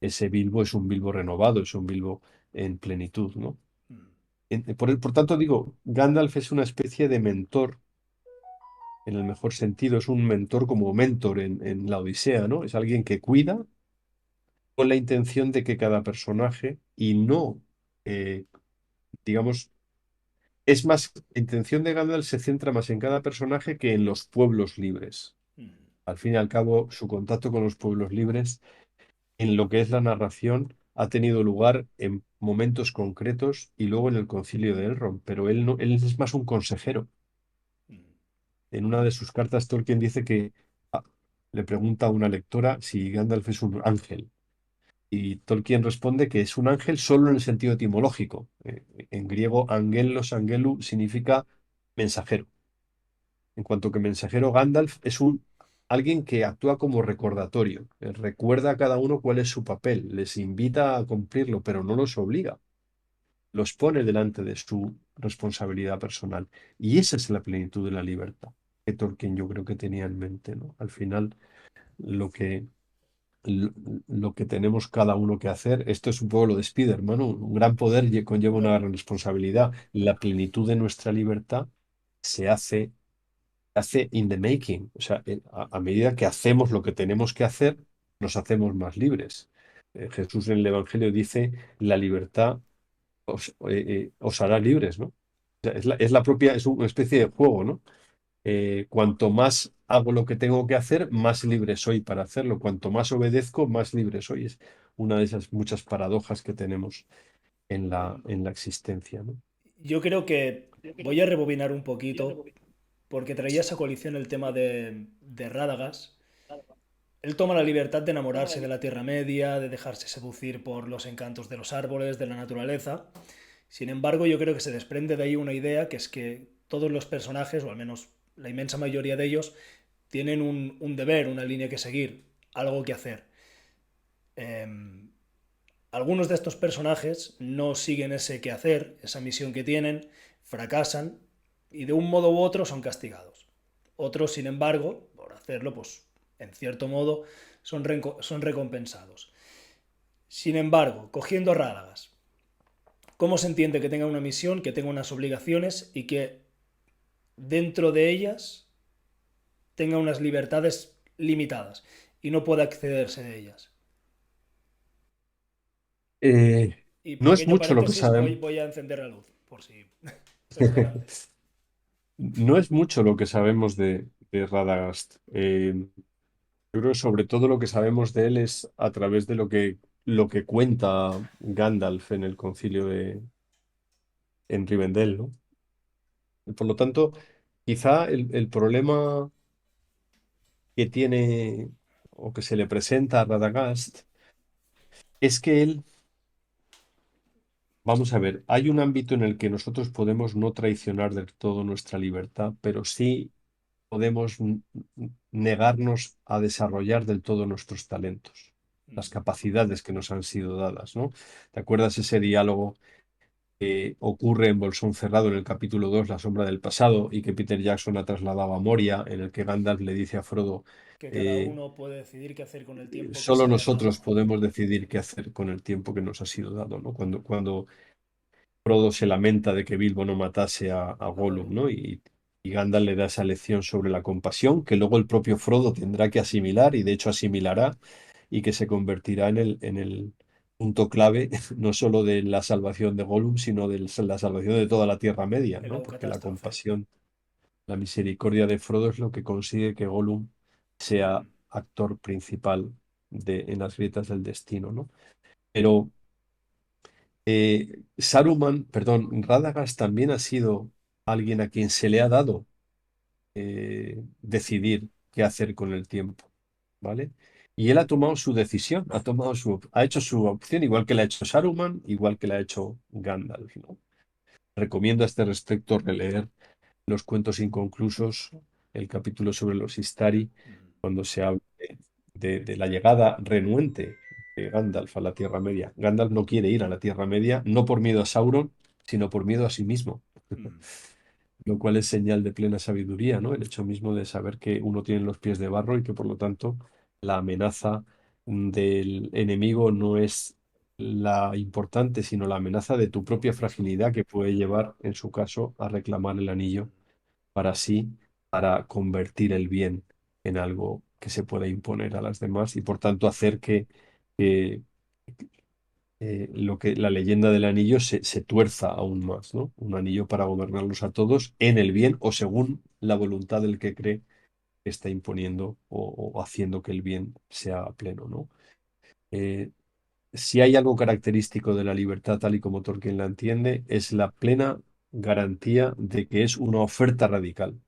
Speaker 2: ese Bilbo es un Bilbo renovado, es un Bilbo en plenitud, ¿no?
Speaker 1: Mm,
Speaker 2: Por tanto, digo, Gandalf es una especie de mentor, en el mejor sentido, es un mentor como mentor en la Odisea, ¿no? Es alguien que cuida con la intención de que cada personaje, y no, eh, digamos, es más, la intención de Gandalf se centra más en cada personaje que en los pueblos libres.
Speaker 1: mm,
Speaker 2: Al fin y al cabo, su contacto con los pueblos libres, en lo que es la narración, ha tenido lugar en momentos concretos y luego en el Concilio de Elrond, pero él no, él es más un consejero. En una de sus cartas, Tolkien dice que ah, le pregunta a una lectora si Gandalf es un ángel. Y Tolkien responde que es un ángel solo en el sentido etimológico. En griego, angelos, angelu significa mensajero. En cuanto que mensajero, Gandalf es alguien que actúa como recordatorio. Recuerda a cada uno cuál es su papel, les invita a cumplirlo, pero no los obliga. Los pone delante de su responsabilidad personal. Y esa es la plenitud de la libertad que Tolkien yo creo que tenía en mente, ¿no? Al final, lo que, lo, lo que tenemos cada uno que hacer, esto es un poco lo de Spider-Man, ¿no? Un gran poder conlleva una
Speaker 1: Claro.
Speaker 2: gran responsabilidad. La plenitud de nuestra libertad se hace in the making. O sea, a medida que hacemos lo que tenemos que hacer, nos hacemos más libres. Jesús en el Evangelio dice, la libertad os hará libres, ¿no? O sea, es la propia, es una especie de juego, ¿no? Cuanto más hago lo que tengo que hacer, más libre soy para hacerlo. Cuanto más obedezco, más libre soy. Es una de esas muchas paradojas que tenemos en la existencia, ¿no?
Speaker 1: Yo creo que voy a rebobinar un poquito porque traía esa coalición el tema de Radagast. Él toma la libertad de enamorarse de la Tierra Media, de dejarse seducir por los encantos de los árboles, de la naturaleza. Sin embargo, yo creo que se desprende de ahí una idea que es que todos los personajes, o al menos la inmensa mayoría de ellos, tienen un deber, una línea que seguir, algo que hacer. Eh, Algunos de estos personajes no siguen ese quehacer, esa misión que tienen, fracasan y de un modo u otro son castigados. Otros, sin embargo, por hacerlo, pues en cierto modo, son recompensados. Sin embargo, cogiendo Rádagas, ¿cómo se entiende que tenga una misión, que tenga unas obligaciones y que dentro de ellas tenga unas libertades limitadas y no pueda accederse de ellas?
Speaker 2: Eh,
Speaker 1: Y
Speaker 2: no es
Speaker 1: pequeño
Speaker 2: mucho lo que
Speaker 1: paréntesis,
Speaker 2: sabemos.
Speaker 1: voy a encender la luz, por si... Perdóname.
Speaker 2: No es mucho lo que sabemos de Radagast. Yo creo que sobre todo lo que sabemos de él es a través de lo que cuenta Gandalf en el concilio en Rivendell, ¿no? Por lo tanto, quizá el problema que tiene o que se le presenta a Radagast es que él, vamos a ver, hay un ámbito en el que nosotros podemos no traicionar del todo nuestra libertad, pero sí podemos negarnos a desarrollar del todo nuestros talentos, las capacidades que nos han sido dadas, ¿no? ¿Te acuerdas ese diálogo que ocurre en Bolsón Cerrado en el capítulo 2, La sombra del pasado, y que Peter Jackson ha trasladado a Moria, en el que Gandalf le dice a Frodo,
Speaker 1: Que cada
Speaker 2: eh,
Speaker 1: uno puede decidir qué hacer con el tiempo que
Speaker 2: solo
Speaker 1: se le ha dado.
Speaker 2: nosotros podemos decidir qué hacer con el tiempo que nos ha sido dado, ¿no? Cuando Frodo se lamenta de que Bilbo no matase a
Speaker 1: A
Speaker 2: Gollum,
Speaker 1: Gollum.
Speaker 2: ¿no? Y Gandalf le da esa lección sobre la compasión que luego el propio Frodo tendrá que asimilar y de hecho asimilará y que se convertirá en el punto clave no solo de la salvación de Gollum, sino de la salvación de toda la Tierra Media,
Speaker 1: En la
Speaker 2: ¿no? Porque la
Speaker 1: catástrofe.
Speaker 2: compasión, la misericordia de Frodo es lo que consigue que Gollum sea actor principal en las grietas del destino, ¿no? Pero Saruman, perdón, Radagast también ha sido alguien a quien se le ha dado decidir qué hacer con el tiempo, ¿vale? Y él ha tomado su decisión, ha hecho su opción, igual que la ha hecho Saruman, igual que la ha hecho Gandalf, ¿no? Recomiendo a este respecto releer los cuentos inconclusos, el capítulo sobre los Istari, cuando se habla de la llegada renuente de Gandalf a la Tierra Media. Gandalf no quiere ir a la Tierra Media, no por miedo a Sauron, sino por miedo a sí mismo, lo cual es señal de plena sabiduría, ¿no? El hecho mismo de saber que uno tiene los pies de barro y que por lo tanto la amenaza del enemigo no es la importante, sino la amenaza de tu propia fragilidad que puede llevar, en su caso, a reclamar el anillo para sí, para convertir el bien en algo que se pueda imponer a las demás y por tanto hacer que, lo que la leyenda del anillo se tuerza aún más, ¿no? Un anillo para gobernarlos a todos en el bien o según la voluntad del que cree que está imponiendo o haciendo que el bien sea pleno, ¿no? Eh, si hay algo característico de la libertad tal y como Tolkien la entiende, es la plena garantía de que es una oferta radical,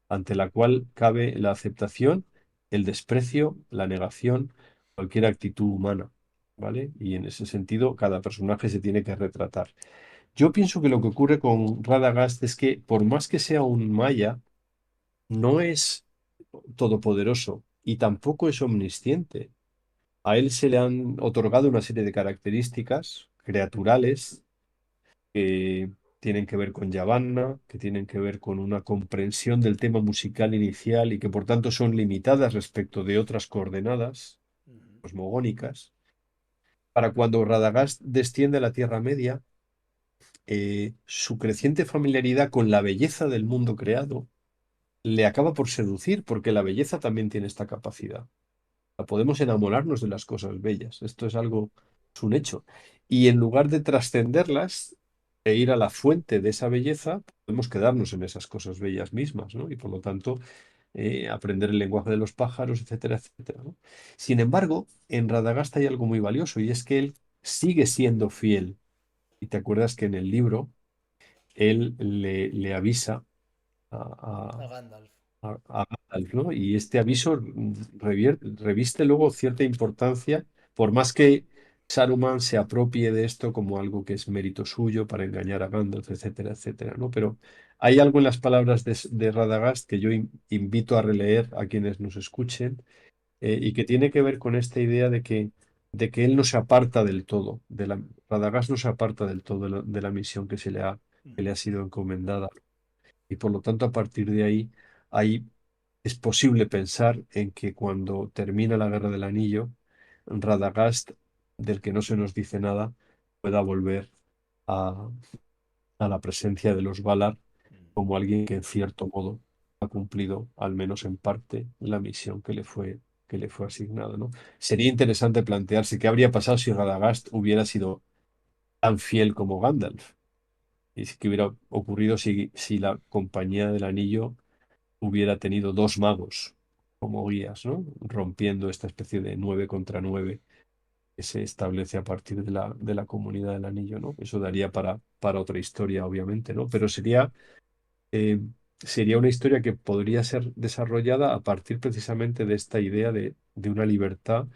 Speaker 2: ante la cual cabe la aceptación, el desprecio, la negación, cualquier actitud humana, ¿vale? Y en ese sentido, cada personaje se tiene que retratar. Yo pienso que lo que ocurre con Radagast es que, por más que sea un maya, no es todopoderoso y tampoco es omnisciente. A él se le han otorgado una serie de características creaturales que tienen que ver con Yavanna, que tienen que ver con una comprensión del tema musical inicial y que por tanto son limitadas respecto de otras coordenadas
Speaker 1: Ujú.
Speaker 2: cosmogónicas. Para cuando Radagast desciende a la Tierra Media, su creciente familiaridad con la belleza del mundo creado le acaba por seducir, porque la belleza también tiene esta capacidad. Podemos enamorarnos de las cosas bellas. Esto es algo, es un hecho. Y en lugar de trascenderlas e ir a la fuente de esa belleza, podemos quedarnos en esas cosas bellas mismas, ¿no? Y por lo tanto, aprender el lenguaje de los pájaros, etcétera, etcétera, ¿no? Sin embargo, en Radagasta hay algo muy valioso y es que él sigue siendo fiel. Y te acuerdas que en el libro él le avisa
Speaker 1: A
Speaker 2: a,
Speaker 1: Gandalf.
Speaker 2: a Gandalf, ¿no? Y este aviso reviste luego cierta importancia, por más que Saruman se apropie de esto como algo que es mérito suyo para engañar a Gandalf, etcétera, etcétera, ¿no? Pero hay algo en las palabras de Radagast que yo invito a releer a quienes nos escuchen, y que tiene que ver con esta idea de que él no se aparta del todo, Radagast no se aparta del todo de la misión que le ha sido encomendada. Y por lo tanto, a partir de ahí es posible pensar en que cuando termina la Guerra del Anillo, Radagast, del que no se nos dice nada, pueda volver a, a la presencia de los Valar como alguien que en cierto modo ha cumplido, al menos en parte, la misión que le fue asignada, ¿no? Sería interesante plantearse qué habría pasado si Radagast hubiera sido tan fiel como Gandalf. Y qué hubiera ocurrido si la Compañía del Anillo hubiera tenido dos magos como guías, ¿no? Rompiendo esta especie de 9 contra 9 que se establece a partir de la Comunidad del Anillo, ¿no? Eso daría para otra historia, obviamente, ¿no? Pero sería una historia que podría ser desarrollada a partir precisamente de esta idea de una libertad,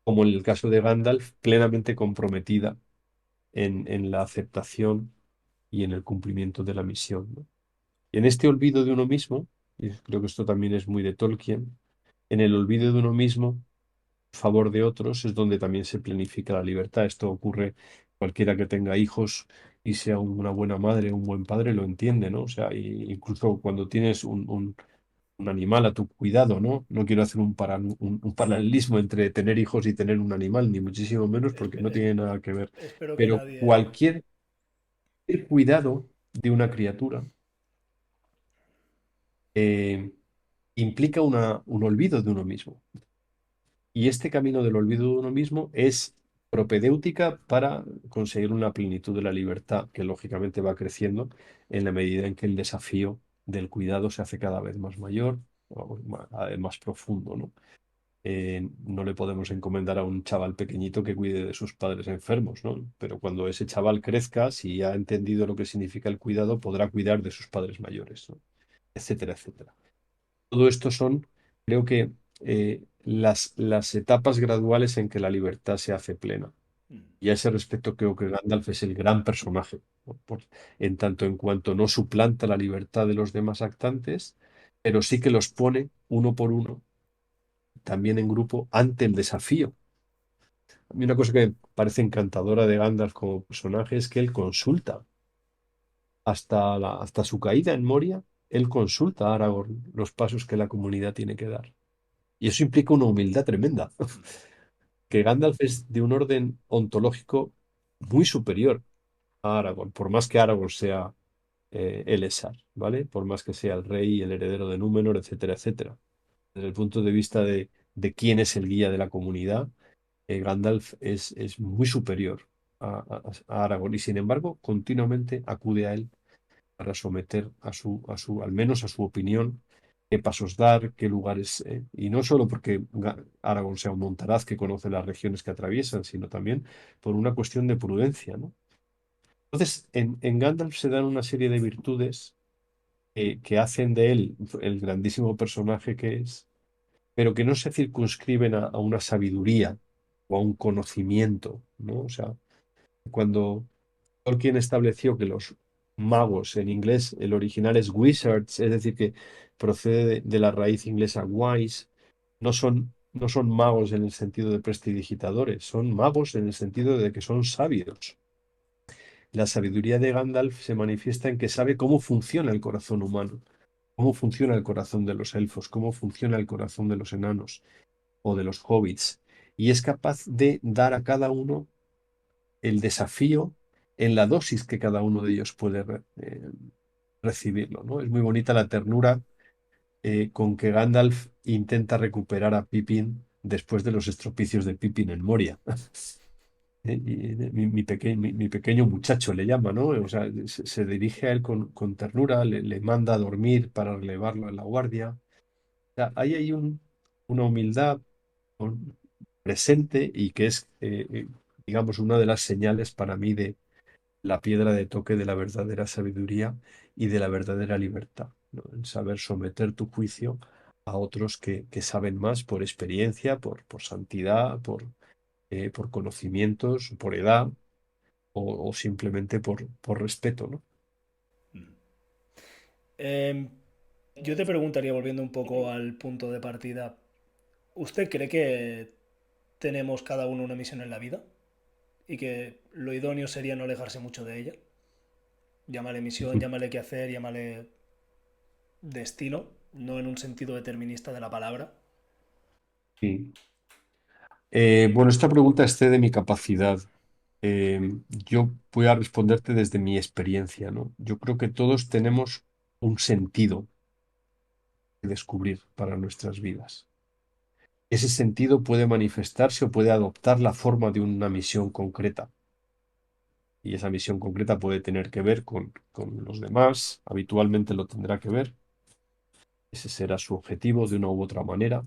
Speaker 2: como en el caso de Gandalf, plenamente comprometida en la aceptación y en el cumplimiento de la misión, ¿no? Y en este olvido de uno mismo, y creo que esto también es muy de Tolkien, en el olvido de uno mismo, a favor de otros, es donde también se planifica la libertad. Esto ocurre cualquiera que tenga hijos y sea una buena madre, un buen padre, lo entiende, ¿no? O sea, incluso cuando tienes un animal a tu cuidado, ¿no? No quiero hacer un paralelismo entre tener hijos y tener un animal, ni muchísimo menos, porque
Speaker 1: Espe-
Speaker 2: no
Speaker 1: es-
Speaker 2: tiene nada que ver.
Speaker 1: espero que
Speaker 2: Pero
Speaker 1: nadie.
Speaker 2: cualquier cuidado de una criatura eh, implica un olvido de uno mismo. Y este camino del olvido de uno mismo es propedéutica para conseguir una plenitud de la libertad que lógicamente va creciendo en la medida en que el desafío del cuidado se hace cada vez más mayor o más profundo, ¿no? No le podemos encomendar a un chaval pequeñito que cuide de sus padres enfermos, ¿no? Pero cuando ese chaval crezca, si ha entendido lo que significa el cuidado, podrá cuidar de sus padres mayores, ¿no? Etcétera, etcétera. Todo esto son, creo que, las etapas graduales en que la libertad se hace plena. Y a ese respecto creo que Gandalf es el gran personaje, ¿no? En tanto en cuanto no suplanta la libertad de los demás actantes, pero sí que los pone uno por uno, también en grupo, ante el desafío. A mí una cosa que me parece encantadora de Gandalf como personaje es que él consulta, hasta su caída en Moria, él consulta a Aragorn los pasos que la comunidad tiene que dar. Y eso implica una humildad tremenda, que Gandalf es de un orden ontológico muy superior a Aragorn, por más que Aragorn sea Elessar, ¿vale? Por más que sea el rey, el heredero de Númenor, etcétera, etcétera. Desde el punto de vista de quién es el guía de la comunidad, Gandalf es muy superior a Aragorn y sin embargo continuamente acude a él para someter al menos a su opinión, qué pasos dar, qué lugares, y no solo porque Aragorn sea un montaraz que conoce las regiones que atraviesan, sino también por una cuestión de prudencia, ¿no? Entonces, en Gandalf se dan una serie de virtudes que hacen de él el grandísimo personaje que es, pero que no se circunscriben a una sabiduría o a un conocimiento, ¿no? O sea, cuando Tolkien estableció que los magos, en inglés el original es wizards, es decir, que procede de la raíz inglesa wise, no son magos en el sentido de prestidigitadores, son magos en el sentido de que son sabios. La sabiduría de Gandalf se manifiesta en que sabe cómo funciona el corazón humano, cómo funciona el corazón de los elfos, cómo funciona el corazón de los enanos o de los hobbits, y es capaz de dar a cada uno el desafío en la dosis que cada uno de ellos puede recibirlo, ¿no? Es muy bonita la ternura con que Gandalf intenta recuperar a Pippin después de los estropicios de Pippin en Moria. Mi pequeño muchacho le llama, ¿no? O sea, se dirige a él con ternura, le manda a dormir para relevarlo en la guardia. O sea, ahí hay una humildad con- presente y que es, digamos, una de las señales para mí de la piedra de toque de la verdadera sabiduría y de la verdadera libertad, ¿no? El saber someter tu juicio a otros que saben más por experiencia, por santidad, por conocimientos, por edad o simplemente por respeto, ¿no?
Speaker 1: Em, yo te preguntaría, volviendo un poco al punto de partida, ¿usted cree que tenemos cada uno una misión en la vida? Y que lo idóneo sería no alejarse mucho de ella. Llámale misión, llámale qué hacer, llámale destino, no en un sentido determinista de la palabra.
Speaker 2: Sí. Bueno, esta pregunta excede mi capacidad. Yo voy a responderte desde mi experiencia, ¿no? Yo creo que todos tenemos un sentido que descubrir para nuestras vidas. Ese sentido puede manifestarse o puede adoptar la forma de una misión concreta. Y esa misión concreta puede tener que ver con los demás, habitualmente lo tendrá que ver, ese será su objetivo de una u otra manera,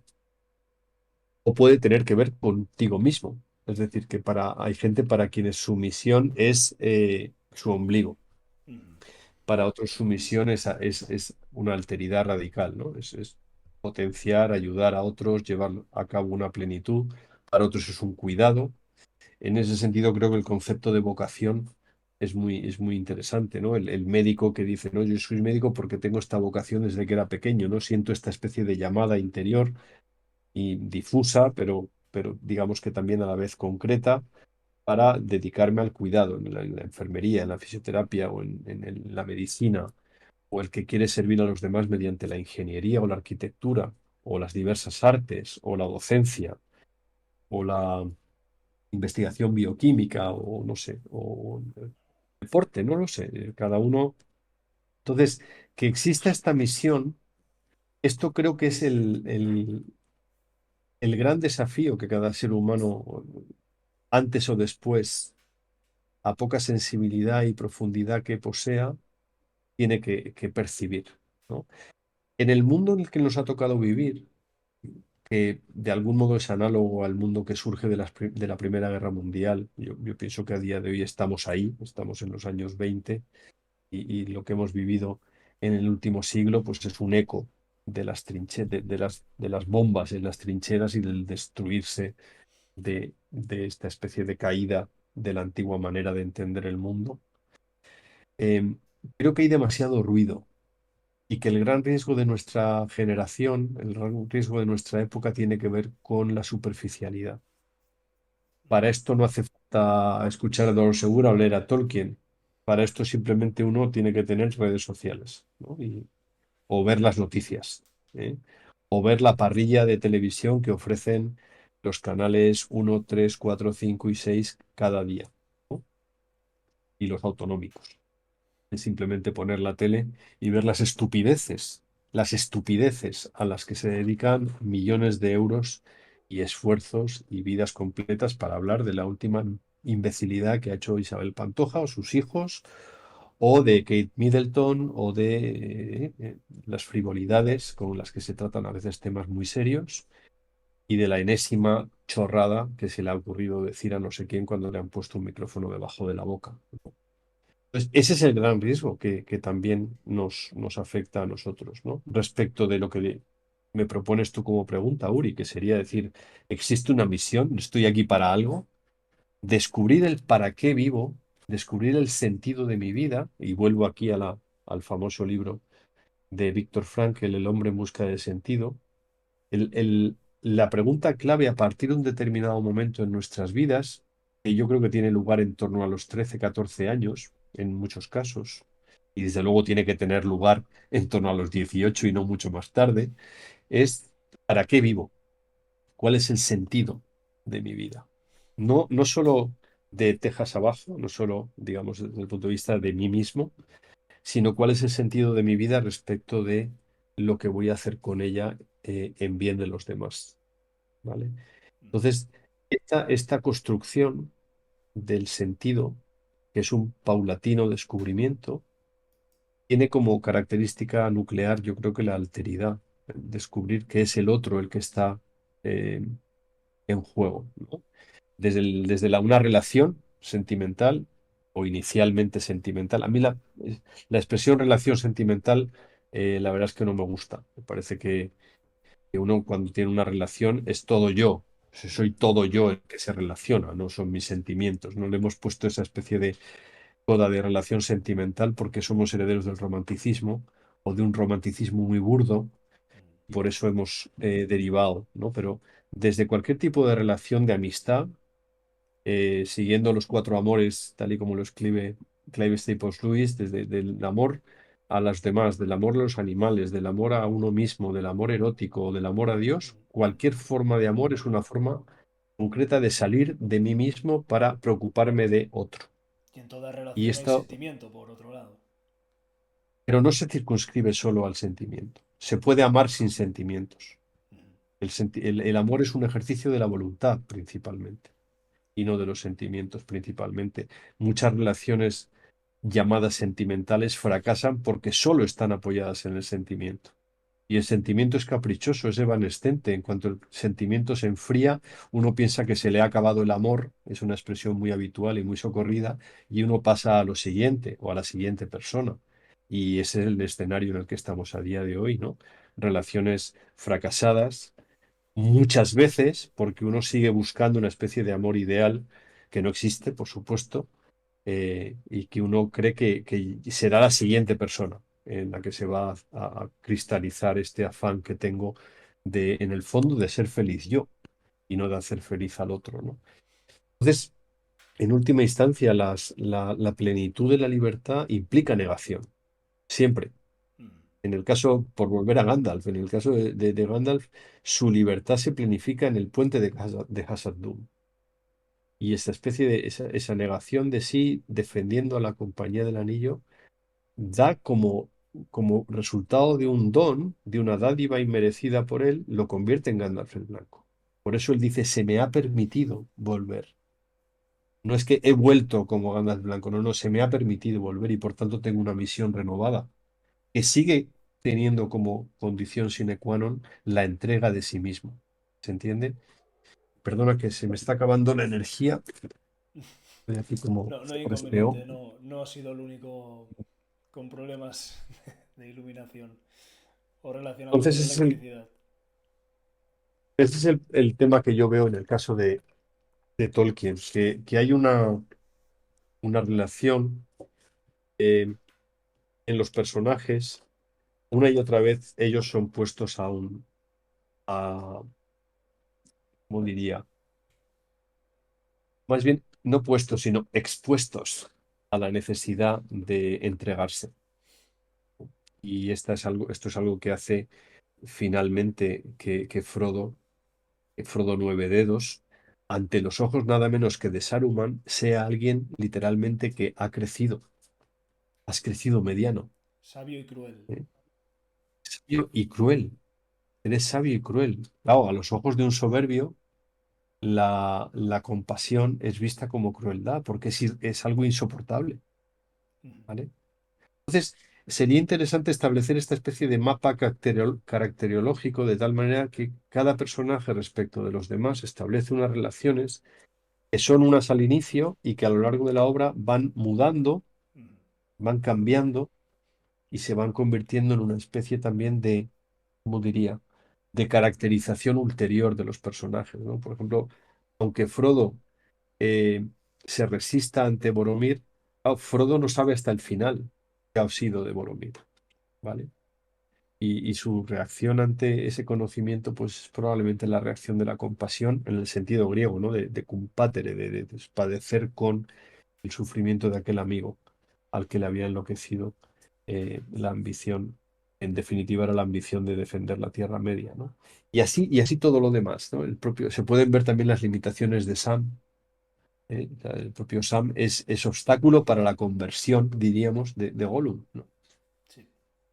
Speaker 2: o puede tener que ver contigo mismo. Es decir, que hay gente para quienes su misión es su ombligo, para otros su misión es una alteridad radical, ¿no? Es potenciar, ayudar a otros, llevar a cabo una plenitud, para otros es un cuidado. En ese sentido, creo que el concepto de vocación es muy interesante, ¿no? El médico que dice, no, yo soy médico porque tengo esta vocación desde que era pequeño, ¿no? Siento esta especie de llamada interior y difusa, pero digamos que también a la vez concreta para dedicarme al cuidado en la enfermería, en la fisioterapia o en la medicina, o el que quiere servir a los demás mediante la ingeniería o la arquitectura, o las diversas artes, o la docencia, o la investigación bioquímica o no sé, o deporte, no lo sé, cada uno. Entonces, que exista esta misión, esto creo que es el gran desafío que cada ser humano, antes o después, a poca sensibilidad y profundidad que posea, tiene que percibir, ¿no? En el mundo en el que nos ha tocado vivir, que de algún modo es análogo al mundo que surge de la Primera Guerra Mundial. Yo pienso que a día de hoy estamos ahí, estamos en los años 20 y lo que hemos vivido en el último siglo pues es un eco de las de las bombas en las trincheras y del destruirse de esta especie de caída de la antigua manera de entender el mundo. Eh, Creo que hay demasiado ruido y que el gran riesgo de nuestra generación, el gran riesgo de nuestra época tiene que ver con la superficialidad. Para esto no hace falta escuchar a Don Segura o leer a Tolkien. Para esto simplemente uno tiene que tener redes sociales, ¿no? O ver las noticias, ¿eh? O ver la parrilla de televisión que ofrecen los canales 1, 3, 4, 5 y 6 cada día, ¿no? Y los autonómicos. Es simplemente poner la tele y ver las estupideces a las que se dedican millones de euros y esfuerzos y vidas completas para hablar de la última imbecilidad que ha hecho Isabel Pantoja o sus hijos o de Kate Middleton, o de las frivolidades con las que se tratan a veces temas muy serios, y de la enésima chorrada que se le ha ocurrido decir a no sé quién cuando le han puesto un micrófono debajo de la boca. Entonces, ese es el gran riesgo que también nos afecta a nosotros, ¿no? Respecto de lo que me propones tú como pregunta, Uri, que sería decir, ¿existe una misión? ¿Estoy aquí para algo? Descubrir el para qué vivo, descubrir el sentido de mi vida, y vuelvo aquí al famoso libro de Viktor Frankl, El hombre en busca de sentido. La pregunta clave a partir de un determinado momento en nuestras vidas, que yo creo que tiene lugar en torno a los 13 14 años, en muchos casos, y desde luego tiene que tener lugar en torno a los 18 y no mucho más tarde, es ¿para qué vivo? ¿Cuál es el sentido de mi vida? No, no solo de tejas abajo, no solo, digamos, desde el punto de vista de mí mismo, sino cuál es el sentido de mi vida respecto de lo que voy a hacer con ella en bien de los demás, ¿vale? Entonces, esta construcción del sentido, que es un paulatino descubrimiento, tiene como característica nuclear, yo creo que la alteridad, descubrir que es el otro el que está eh, en juego, ¿no? Una relación sentimental o inicialmente sentimental. A mí la expresión relación sentimental, la verdad es que no me gusta. Me parece que uno cuando tiene una relación es todo yo. O sea, soy todo yo el que se relaciona, no son mis sentimientos. No le hemos puesto esa especie de coda de relación sentimental porque somos herederos del romanticismo o de un romanticismo muy burdo. Por eso hemos derivado, ¿no? Pero desde cualquier tipo de relación de amistad, siguiendo los cuatro amores, tal y como lo escribe Clive Staples Lewis, desde del amor a las demás, del amor a los animales, del amor a uno mismo, del amor erótico, del amor a Dios, cualquier forma de amor es una forma concreta de salir de mí mismo para preocuparme de otro.
Speaker 1: Y en toda
Speaker 2: Y
Speaker 1: relación hay
Speaker 2: esto,
Speaker 1: sentimiento, por otro lado.
Speaker 2: pero no se circunscribe solo al sentimiento. Se puede amar sin sentimientos. El amor es un ejercicio de la voluntad principalmente y no de los sentimientos principalmente. Muchas relaciones llamadas sentimentales fracasan porque solo están apoyadas en el sentimiento. Y el sentimiento es caprichoso, es evanescente. En cuanto el sentimiento se enfría, uno piensa que se le ha acabado el amor, es una expresión muy habitual y muy socorrida, y uno pasa a lo siguiente o a la siguiente persona. Y ese es el escenario en el que estamos a día de hoy, ¿no? Relaciones fracasadas, muchas veces porque uno sigue buscando una especie de amor ideal que no existe, por supuesto, y que uno cree que será la siguiente persona en la que se va a cristalizar este afán que tengo de, en el fondo, de ser feliz yo y no de hacer feliz al otro, ¿no? Entonces, en última instancia, la plenitud de la libertad implica negación, siempre. En el caso, por volver a Gandalf, en el caso de Gandalf, su libertad se planifica en el puente de Hazad Dûm. Y esa especie de esa negación de sí, defendiendo a la Compañía del Anillo, da como resultado de un don, de una dádiva inmerecida por él, lo convierte en Gandalf el Blanco. Por eso él dice, se me ha permitido volver. No es que he vuelto como Gandalf Blanco, no, no, se me ha permitido volver y por tanto tengo una misión renovada que sigue teniendo como condición sine qua non la entrega de sí mismo. ¿Se entiende? Perdona que se me está acabando la energía. Estoy aquí como
Speaker 1: No, no hay
Speaker 2: respeo.
Speaker 1: inconveniente, no, no ha sido el único con problemas de iluminación o relacionados
Speaker 2: Entonces,
Speaker 1: con electricidad.
Speaker 2: ese es el tema que yo veo en el caso de Tolkien, que hay una relación en los personajes. Una y otra vez ellos son puestos a, ¿cómo diría? Más bien, no puestos, sino expuestos a la necesidad de entregarse. Y esto es algo que hace finalmente que Frodo Nueve Dedos, ante los ojos nada menos que de Saruman, sea alguien literalmente que ha crecido. Has crecido mediano,
Speaker 1: Sabio y cruel.
Speaker 2: ¿eh? Sabio y cruel. Eres sabio y cruel. Claro, a los ojos de un soberbio, la compasión es vista como crueldad, porque es algo insoportable, ¿vale? Entonces, sería interesante establecer esta especie de mapa caracteriológico de tal manera que cada personaje respecto de los demás establece unas relaciones que son unas al inicio y que a lo largo de la obra van mudando, van cambiando y se van convirtiendo en una especie también de, ¿cómo diría?, de caracterización ulterior de los personajes, ¿no? Por ejemplo, aunque Frodo eh, se resista ante Boromir, Frodo no sabe hasta el final qué ha sido de Boromir, ¿vale? Y su reacción ante ese conocimiento, pues es probablemente la reacción de la compasión en el sentido griego, ¿no? De compatere, de padecer con el sufrimiento de aquel amigo al que le había enloquecido la ambición. En definitiva, era la ambición de defender la Tierra Media, ¿no? Y así todo lo demás, ¿no? El propio, se pueden ver también las limitaciones de Sam. O sea, el propio Sam es obstáculo para la conversión, diríamos, de Gollum, ¿no?
Speaker 1: Sí.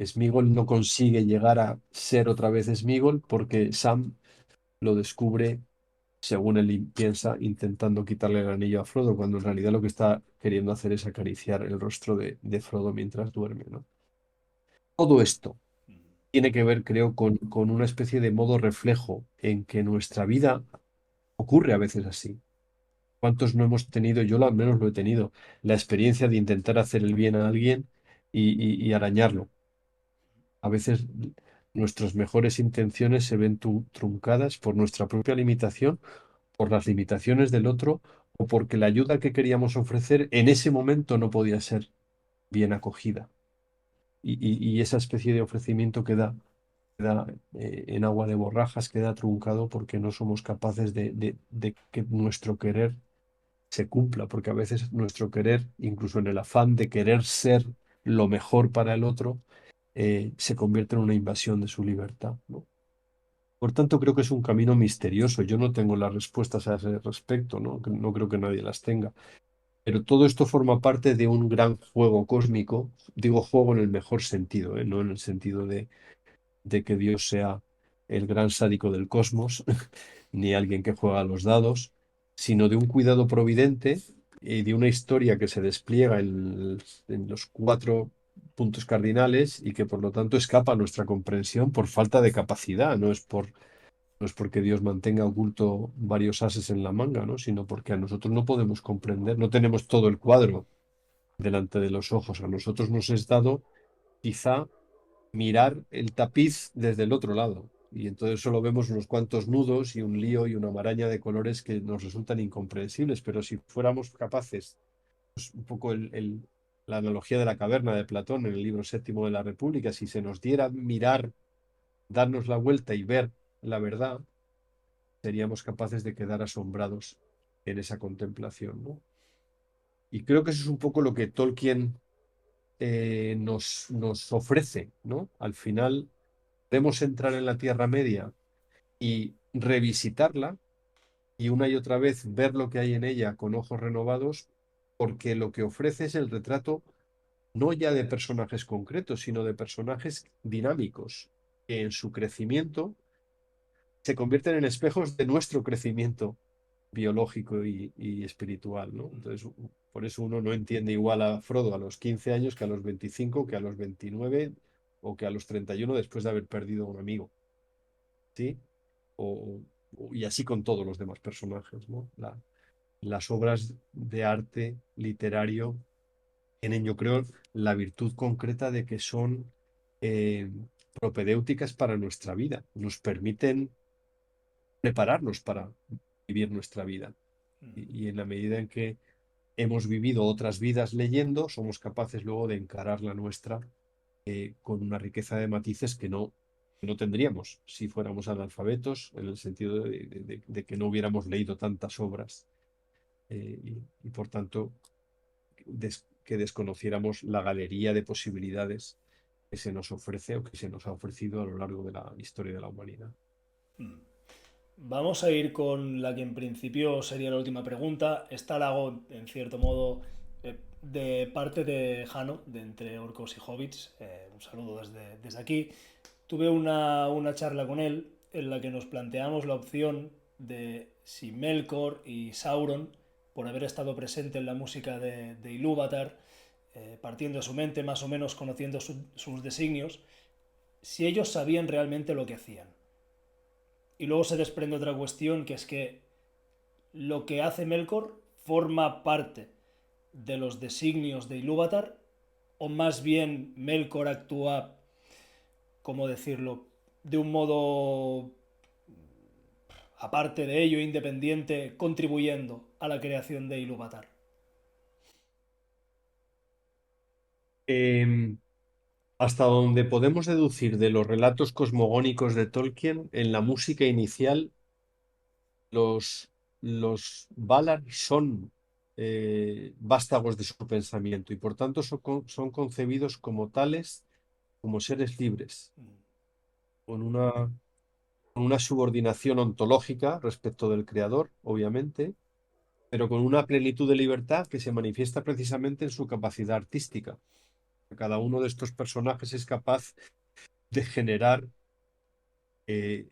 Speaker 2: Sméagol no consigue llegar a ser otra vez Sméagol porque Sam lo descubre, según él piensa, intentando quitarle el anillo a Frodo, cuando en realidad lo que está queriendo hacer es acariciar el rostro de Frodo mientras duerme, ¿no? Todo esto tiene que ver, creo, con una especie de modo reflejo en que nuestra vida ocurre a veces así. ¿Cuántos no hemos tenido, yo al menos lo he tenido, la experiencia de intentar hacer el bien a alguien y arañarlo? A veces nuestras mejores intenciones se ven truncadas por nuestra propia limitación, por las limitaciones del otro o porque la ayuda que queríamos ofrecer en ese momento no podía ser bien acogida. Y esa especie de ofrecimiento queda en agua de borrajas, queda truncado porque no somos capaces de que nuestro querer se cumpla, porque a veces nuestro querer, incluso en el afán de querer ser lo mejor para el otro, se convierte en una invasión de su libertad, ¿no? Por tanto, creo que es un camino misterioso. Yo no tengo las respuestas a ese respecto, ¿no? No creo que nadie las tenga. Pero todo esto forma parte de un gran juego cósmico. Digo juego en el mejor sentido, ¿eh? No en el sentido de que Dios sea el gran sádico del cosmos, ni alguien que juega a los dados, sino de un cuidado providente y de una historia que se despliega en los cuatro puntos cardinales y que por lo tanto escapa a nuestra comprensión por falta de capacidad, no es porque Dios mantenga oculto varios ases en la manga, ¿no? Sino porque a nosotros no podemos comprender, no tenemos todo el cuadro delante de los ojos. A nosotros nos es dado quizá mirar el tapiz desde el otro lado. Y entonces solo vemos unos cuantos nudos y un lío y una maraña de colores que nos resultan incomprensibles. Pero si fuéramos capaces, pues, un poco la analogía de la caverna de Platón en el libro séptimo de la República, si se nos diera mirar, darnos la vuelta y ver la verdad, seríamos capaces de quedar asombrados en esa contemplación, ¿no? Y creo que eso es un poco lo que Tolkien nos ofrece, ¿no? Al final podemos entrar en la Tierra Media y revisitarla y una y otra vez ver lo que hay en ella con ojos renovados, porque lo que ofrece es el retrato no ya de personajes concretos, sino de personajes dinámicos, que en su crecimiento se convierten en espejos de nuestro crecimiento biológico y espiritual, ¿no? Entonces, por eso uno no entiende igual a Frodo a los 15 años que a los 25, que a los 29 o que a los 31 después de haber perdido a un amigo, ¿sí? O, y así con todos los demás personajes, ¿no? Las obras de arte literario tienen, yo creo, la virtud concreta de que son eh, propedéuticas para nuestra vida, nos permiten prepararnos para vivir nuestra vida. Y en la medida en que hemos vivido otras vidas leyendo, somos capaces luego de encarar la nuestra con una riqueza de matices que no tendríamos si fuéramos analfabetos, en el sentido de que no hubiéramos leído tantas obras y por tanto que desconociéramos la galería de posibilidades que se nos ofrece o que se nos ha ofrecido a lo largo de la historia de la humanidad.
Speaker 1: Vamos a ir con la que en principio sería la última pregunta. Esta la hago, en cierto modo, de parte de Jano, de Entre Orcos y Hobbits. Un saludo desde aquí. Tuve una charla con él en la que nos planteamos la opción de si Melkor y Sauron, por haber estado presente en la música de Ilúvatar, partiendo de su mente, más o menos conociendo sus designios, si ellos sabían realmente lo que hacían. Y luego se desprende otra cuestión, que es que lo que hace Melkor forma parte de los designios de Ilúvatar, o más bien Melkor actúa, ¿cómo decirlo?, de un modo aparte de ello, independiente, contribuyendo a la creación de Ilúvatar.
Speaker 2: Em, Hasta donde podemos deducir de los relatos cosmogónicos de Tolkien, en la música inicial, los, los Valar son vástagos de su pensamiento y por tanto son concebidos como tales, como seres libres, con una subordinación ontológica respecto del Creador, obviamente, pero con una plenitud de libertad que se manifiesta precisamente en su capacidad artística. Cada uno de estos personajes es capaz de generar eh,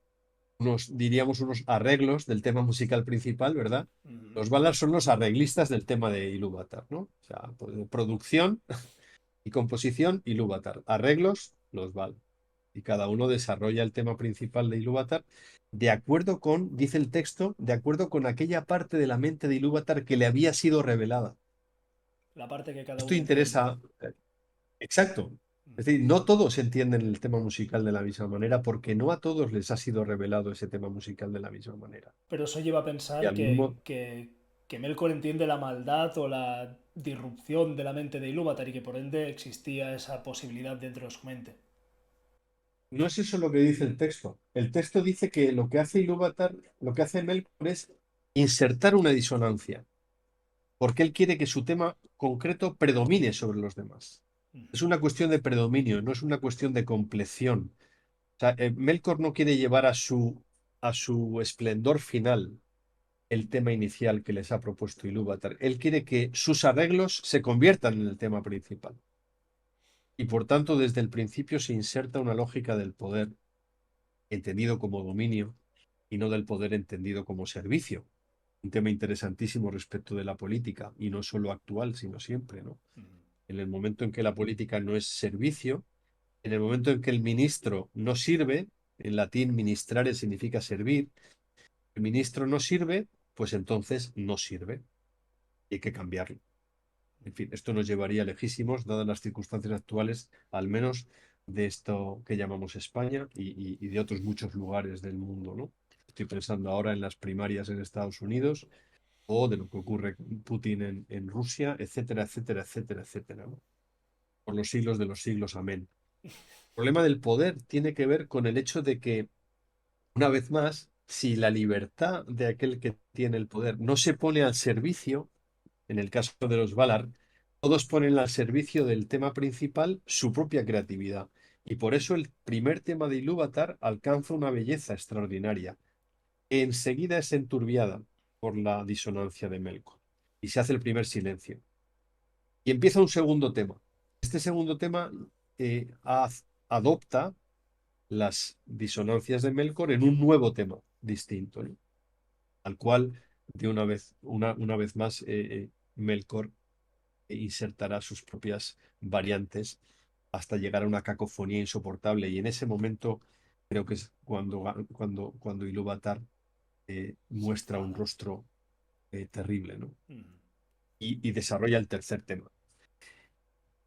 Speaker 2: diríamos, unos arreglos del tema musical principal, ¿verdad? Los Valar son los arreglistas del tema de Ilúvatar, ¿no? O sea, pues, producción y composición, Ilúvatar. Arreglos, los Valar. Y cada uno desarrolla el tema principal de Ilúvatar de acuerdo con, dice el texto, de acuerdo con aquella parte de la mente de Ilúvatar que le había sido revelada.
Speaker 1: La parte que cada
Speaker 2: Esto
Speaker 1: uno entiende.
Speaker 2: interesa. Exacto. Es decir, no todos entienden el tema musical de la misma manera porque no a todos les ha sido revelado ese tema musical de la misma manera.
Speaker 1: Pero eso lleva a
Speaker 2: Y
Speaker 1: pensar
Speaker 2: al mismo,
Speaker 1: que Melkor entiende la maldad o la disrupción de la mente de Ilúvatar y que por ende existía esa posibilidad dentro de su mente.
Speaker 2: no es eso lo que dice el texto. El texto dice que lo que hace Ilúvatar, lo que hace Melkor es insertar una disonancia, porque él quiere que su tema concreto predomine sobre los demás. Es una cuestión de predominio, no es una cuestión de compleción. O sea, Melkor no quiere llevar a su esplendor final el tema inicial que les ha propuesto Ilúvatar. Él quiere que sus arreglos se conviertan en el tema principal. Y por tanto, desde el principio se inserta una lógica del poder entendido como dominio y no del poder entendido como servicio. Un tema interesantísimo respecto de la política, y no solo actual, sino siempre, ¿no? En el momento en que la política no es servicio, en el momento en que el ministro no sirve, en latín ministrare significa servir, el ministro no sirve, pues entonces no sirve. Y hay que cambiarlo. En fin, esto nos llevaría lejísimos, dadas las circunstancias actuales, al menos de esto que llamamos España y de otros muchos lugares del mundo, ¿no? Estoy pensando ahora en las primarias en Estados Unidos o de lo que ocurre con Putin en Rusia, etcétera, etcétera, etcétera, etcétera, ¿no? Por los siglos de los siglos, amén. El problema del poder tiene que ver con el hecho de que, una vez más, si la libertad de aquel que tiene el poder no se pone al servicio, en el caso de los Valar, todos ponen al servicio del tema principal su propia creatividad. Y por eso el primer tema de Ilúvatar alcanza una belleza extraordinaria. Enseguida es enturbiada por la disonancia de Melkor. Y se hace el primer silencio. Y empieza un segundo tema. Este segundo tema adopta las disonancias de Melkor en un nuevo tema distinto, ¿no? Al cual, de una vez más, Melkor insertará sus propias variantes hasta llegar a una cacofonía insoportable. Y en ese momento creo que es cuando Ilúvatar muestra un rostro terrible, ¿no? Y desarrolla el tercer tema.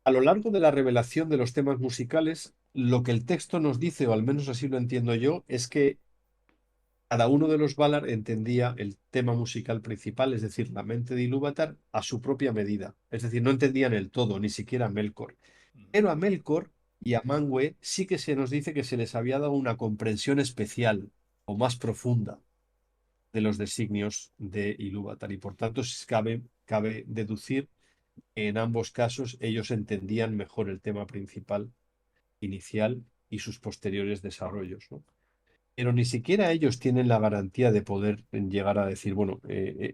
Speaker 2: A lo largo de la revelación de los temas musicales, lo que el texto nos dice, o al menos así lo entiendo yo, es que cada uno de los Valar entendía el tema musical principal, es decir, la mente de Ilúvatar, a su propia medida. Es decir, no entendían el todo, ni siquiera Melkor. Pero a Melkor y a Manwë sí que se nos dice que se les había dado una comprensión especial o más profunda de los designios de Ilúvatar. Y por tanto, cabe deducir que en ambos casos ellos entendían mejor el tema principal inicial y sus posteriores desarrollos, ¿no? Pero ni siquiera ellos tienen la garantía de poder llegar a decir, bueno,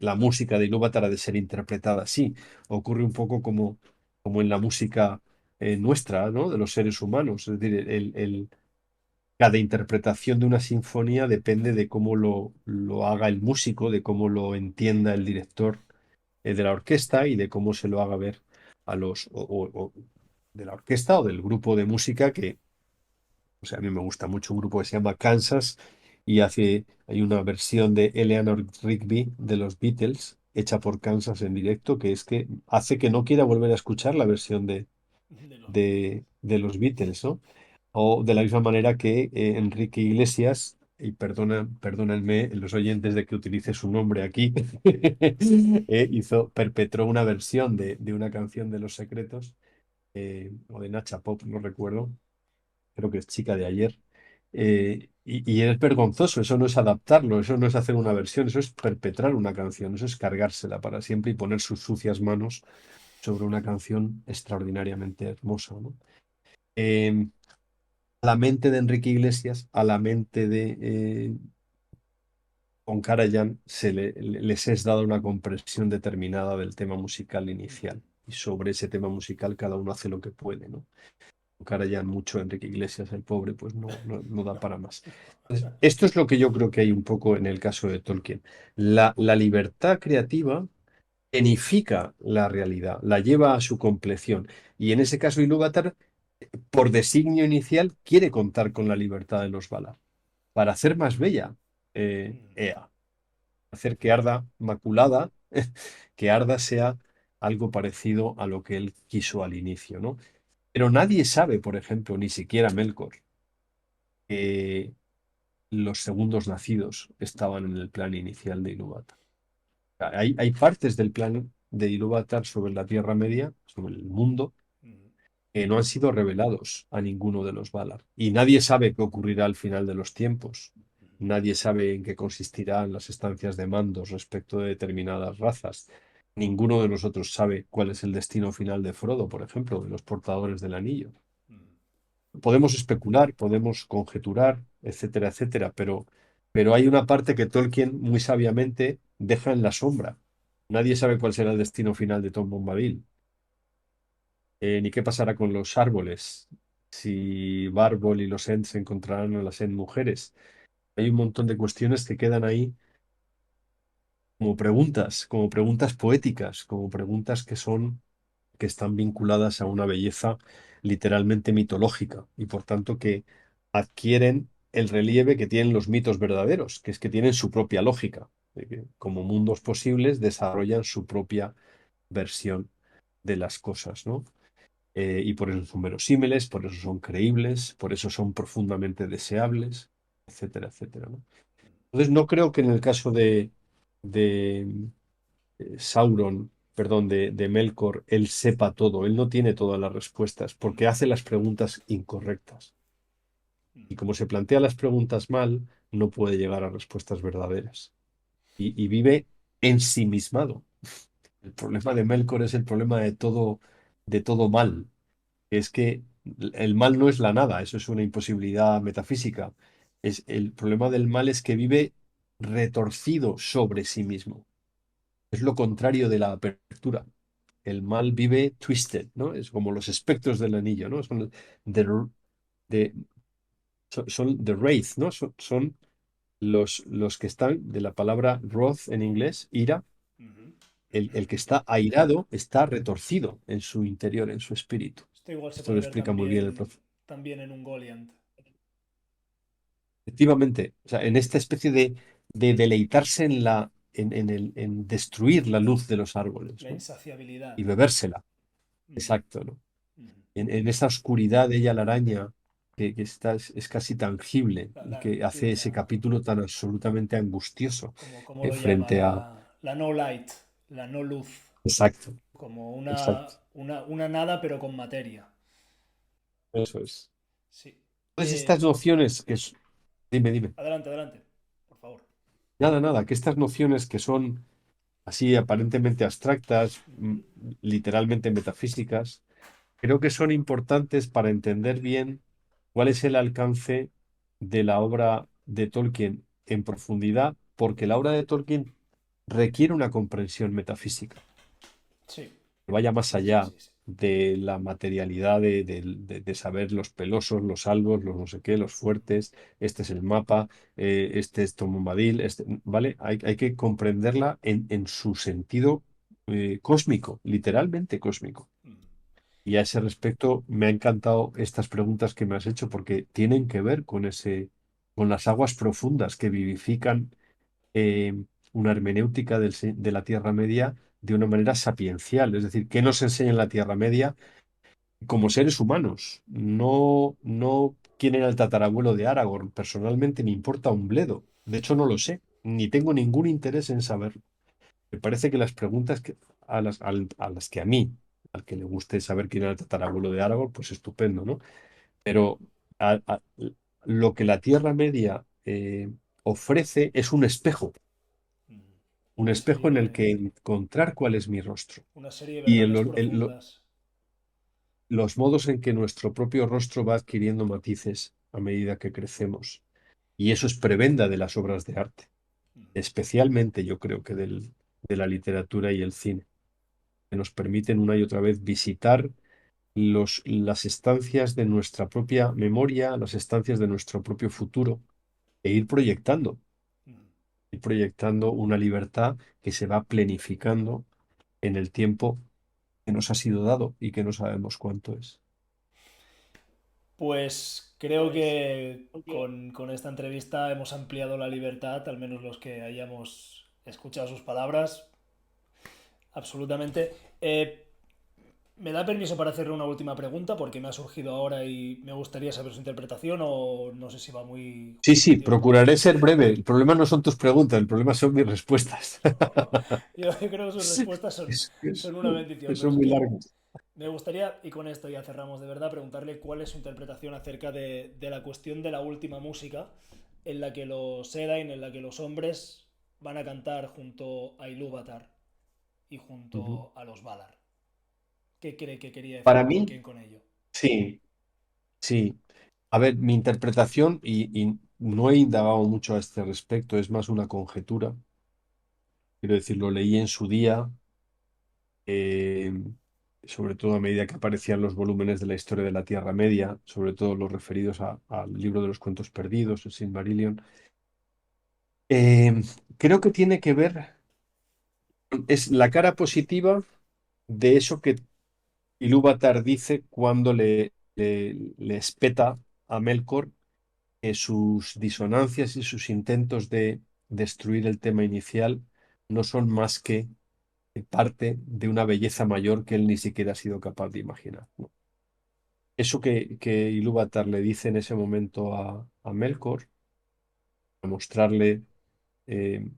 Speaker 2: la música de Ilúvatar ha de ser interpretada así. Ocurre un poco como en la música nuestra, ¿no? De los seres humanos. Es decir, cada interpretación de una sinfonía depende de cómo lo haga el músico, de cómo lo entienda el director de la orquesta y de cómo se lo haga ver a los o de la orquesta o del grupo de música que, o sea, a mí me gusta mucho un grupo que se llama Kansas y hay una versión de Eleanor Rigby de los Beatles hecha por Kansas en directo que es que hace que no quiera volver a escuchar la versión
Speaker 1: De los Beatles.
Speaker 2: de los Beatles, ¿no? O de la misma manera que Enrique Iglesias, y perdónenme los oyentes de que utilice su nombre aquí, perpetró una versión de una canción de Los Secretos, o de Nacha Pop, no recuerdo, creo que es Chica de ayer. Y es vergonzoso, eso no es adaptarlo, eso no es hacer una versión, eso es perpetrar una canción, eso es cargársela para siempre y poner sus sucias manos sobre una canción extraordinariamente hermosa, ¿no? Eh, a la mente de Enrique Iglesias, a la mente de Con Karajan, les es dada una comprensión determinada del tema musical inicial. Y sobre ese tema musical cada uno hace lo que puede, ¿no? Con Karajan mucho, Enrique Iglesias, el pobre, pues no da
Speaker 1: No,
Speaker 2: para más. Entonces, esto es lo que yo creo que hay un poco en el caso de Tolkien. La libertad creativa enifica la realidad, la lleva a su compleción. Y en ese caso, Ilúvatar, por designio inicial, quiere contar con la libertad de los Valar para hacer más bella Ea, hacer que Arda maculada, que Arda sea algo parecido a lo que él quiso al inicio, ¿no? Pero nadie sabe, por ejemplo, ni siquiera Melkor, que los segundos nacidos estaban en el plan inicial de Ilúvatar. Hay partes del plan de Ilúvatar sobre la Tierra Media, sobre el mundo, que no han sido revelados a ninguno de los Valar. Y nadie sabe qué ocurrirá al final de los tiempos. Nadie sabe en qué consistirán las estancias de mandos respecto de determinadas razas. Ninguno de nosotros sabe cuál es el destino final de Frodo, por ejemplo, de los portadores del anillo. Podemos especular, podemos conjeturar, etcétera, etcétera, pero hay una parte que Tolkien muy sabiamente deja en la sombra. Nadie sabe cuál será el destino final de Tom Bombadil, ni qué pasará con los árboles, si Bárbol y los Ents se encontrarán a las Ent mujeres. Hay un montón de cuestiones que quedan ahí como preguntas poéticas, como preguntas que están vinculadas a una belleza literalmente mitológica y por tanto que adquieren el relieve que tienen los mitos verdaderos, que es que tienen su propia lógica, de que como mundos posibles desarrollan su propia versión de las cosas, ¿no? Y por eso son verosímiles, por eso son creíbles, por eso son profundamente deseables, etcétera, etcétera, ¿no? Entonces no creo que en el caso de Sauron, perdón, de Melkor, él sepa todo, él no tiene todas las respuestas, porque hace las preguntas incorrectas. Y como se plantea las preguntas mal, no puede llegar a respuestas verdaderas. Y vive ensimismado. El problema de Melkor es el problema de todo mal. Es que el mal no es la nada, eso es una imposibilidad metafísica. El problema del mal es que vive retorcido sobre sí mismo. Es lo contrario de la apertura. El mal vive twisted, ¿no? Es como los espectros del anillo, ¿no? The, de- son the wraith, ¿no? Son los que están, de la palabra wrath en inglés, ira, el que está airado está retorcido en su interior, en su espíritu.
Speaker 1: Esto igual se
Speaker 2: Esto lo
Speaker 1: puede ver
Speaker 2: explica muy bien el
Speaker 1: también,
Speaker 2: profe.
Speaker 1: también en un Goliant.
Speaker 2: Efectivamente, o sea, en esta especie de deleitarse en destruir la luz de los árboles,
Speaker 1: La
Speaker 2: ¿no?
Speaker 1: insaciabilidad.
Speaker 2: Y bebérsela,
Speaker 1: Ujú,
Speaker 2: exacto, ¿no?
Speaker 1: ujú.
Speaker 2: En esa oscuridad de ella la araña, que está, es casi tangible y que
Speaker 1: Sí,
Speaker 2: hace ese capítulo tan absolutamente angustioso
Speaker 1: como lo llama,
Speaker 2: frente a...
Speaker 1: la no light, la no luz,
Speaker 2: Exacto,
Speaker 1: como
Speaker 2: exacto,
Speaker 1: una nada pero con materia.
Speaker 2: eso es.
Speaker 1: Sí.
Speaker 2: Entonces estas nociones Dime, dime.
Speaker 1: Adelante, adelante, por favor.
Speaker 2: Nada, nada, que estas nociones que son así aparentemente abstractas, literalmente metafísicas, creo que son importantes para entender bien cuál es el alcance de la obra de Tolkien en profundidad, porque la obra de Tolkien requiere una comprensión metafísica
Speaker 1: Sí,
Speaker 2: que vaya más
Speaker 1: sí, sí,
Speaker 2: allá
Speaker 1: sí, sí.
Speaker 2: de la materialidad de saber los pelosos, los albos, los no sé qué, los fuertes, este es el mapa, este es Tom Bombadil, ¿vale? Hay que comprenderla en su sentido cósmico, literalmente cósmico. Y a ese respecto me ha encantado estas preguntas que me has hecho porque tienen que ver con las aguas profundas que vivifican eh, una hermenéutica de la Tierra Media de una manera sapiencial. Es decir, ¿qué nos enseña en la Tierra Media como seres humanos? No, no quién era el tatarabuelo de Aragorn. Personalmente me importa un bledo. De hecho, no lo sé, ni tengo ningún interés en saberlo. Me parece que las preguntas a las que a mí, al que le guste saber quién era el tatarabuelo de Aragorn, pues estupendo, ¿no? Pero a- a- lo que la Tierra Media ofrece es un
Speaker 1: Una
Speaker 2: espejo en el
Speaker 1: serie,
Speaker 2: que encontrar cuál es mi rostro
Speaker 1: una serie de
Speaker 2: y
Speaker 1: verdades profundas.
Speaker 2: los modos en que nuestro propio rostro va adquiriendo matices a medida que crecemos. Y eso es prebenda de las obras de arte, especialmente yo creo que de la literatura y el cine, que nos permiten una y otra vez visitar las estancias de nuestra propia memoria, las estancias de nuestro propio futuro e ir proyectando una libertad que se va planificando en el tiempo que nos ha sido dado y que no sabemos cuánto es.
Speaker 1: Pues creo que con esta entrevista hemos ampliado la libertad, al menos los que hayamos escuchado sus palabras, absolutamente. ¿Me da permiso para hacerle una última pregunta? Porque me ha surgido ahora y me gustaría saber su interpretación o no sé si va muy
Speaker 2: Sí, sí,
Speaker 1: justicia por ahí.
Speaker 2: procuraré ser breve. El problema no son tus preguntas, el problema son mis respuestas.
Speaker 1: Yo creo que sus respuestas
Speaker 2: Es-
Speaker 1: son
Speaker 2: es-
Speaker 1: una bendición,
Speaker 2: que
Speaker 1: pero
Speaker 2: son
Speaker 1: es
Speaker 2: muy
Speaker 1: que
Speaker 2: largas.
Speaker 1: me gustaría, y con esto ya cerramos de verdad, preguntarle cuál es su interpretación acerca de la cuestión de la última música en la que los Edain, en la que los hombres van a cantar junto a Ilúvatar y
Speaker 2: Ujú.
Speaker 1: junto a los Valar. ¿Qué cree que quería
Speaker 2: Para
Speaker 1: decir
Speaker 2: mí,
Speaker 1: Tolkien con ello?
Speaker 2: sí, sí. A ver, mi interpretación, y no he indagado mucho a este respecto, es más una conjetura. Quiero decir, lo leí en su día, eh, sobre todo a medida que aparecían los volúmenes de la historia de la Tierra Media, sobre todo los referidos al libro de los cuentos perdidos, el Silmarillion. Eh, Creo que tiene que ver, es la cara positiva de eso que Ilúvatar dice cuando le espeta a Melkor que sus disonancias y sus intentos de destruir el tema inicial no son más que parte de una belleza mayor que él ni siquiera ha sido capaz de imaginar, ¿no? Eso que Ilúvatar le dice en ese momento a Melkor, a mostrarle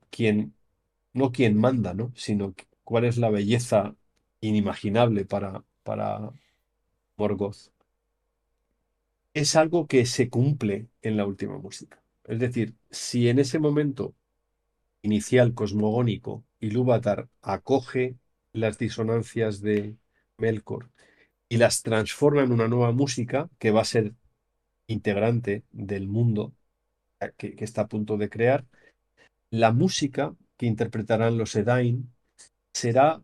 Speaker 2: quién, no quién manda, ¿no? Sino cuál es la belleza inimaginable para Morgoth, es algo que se cumple en la última música. Es decir, si en ese momento inicial cosmogónico Ilúvatar acoge las disonancias de Melkor y las transforma en una nueva música que va a ser integrante del mundo que está a punto de crear, la música que interpretarán los Edain será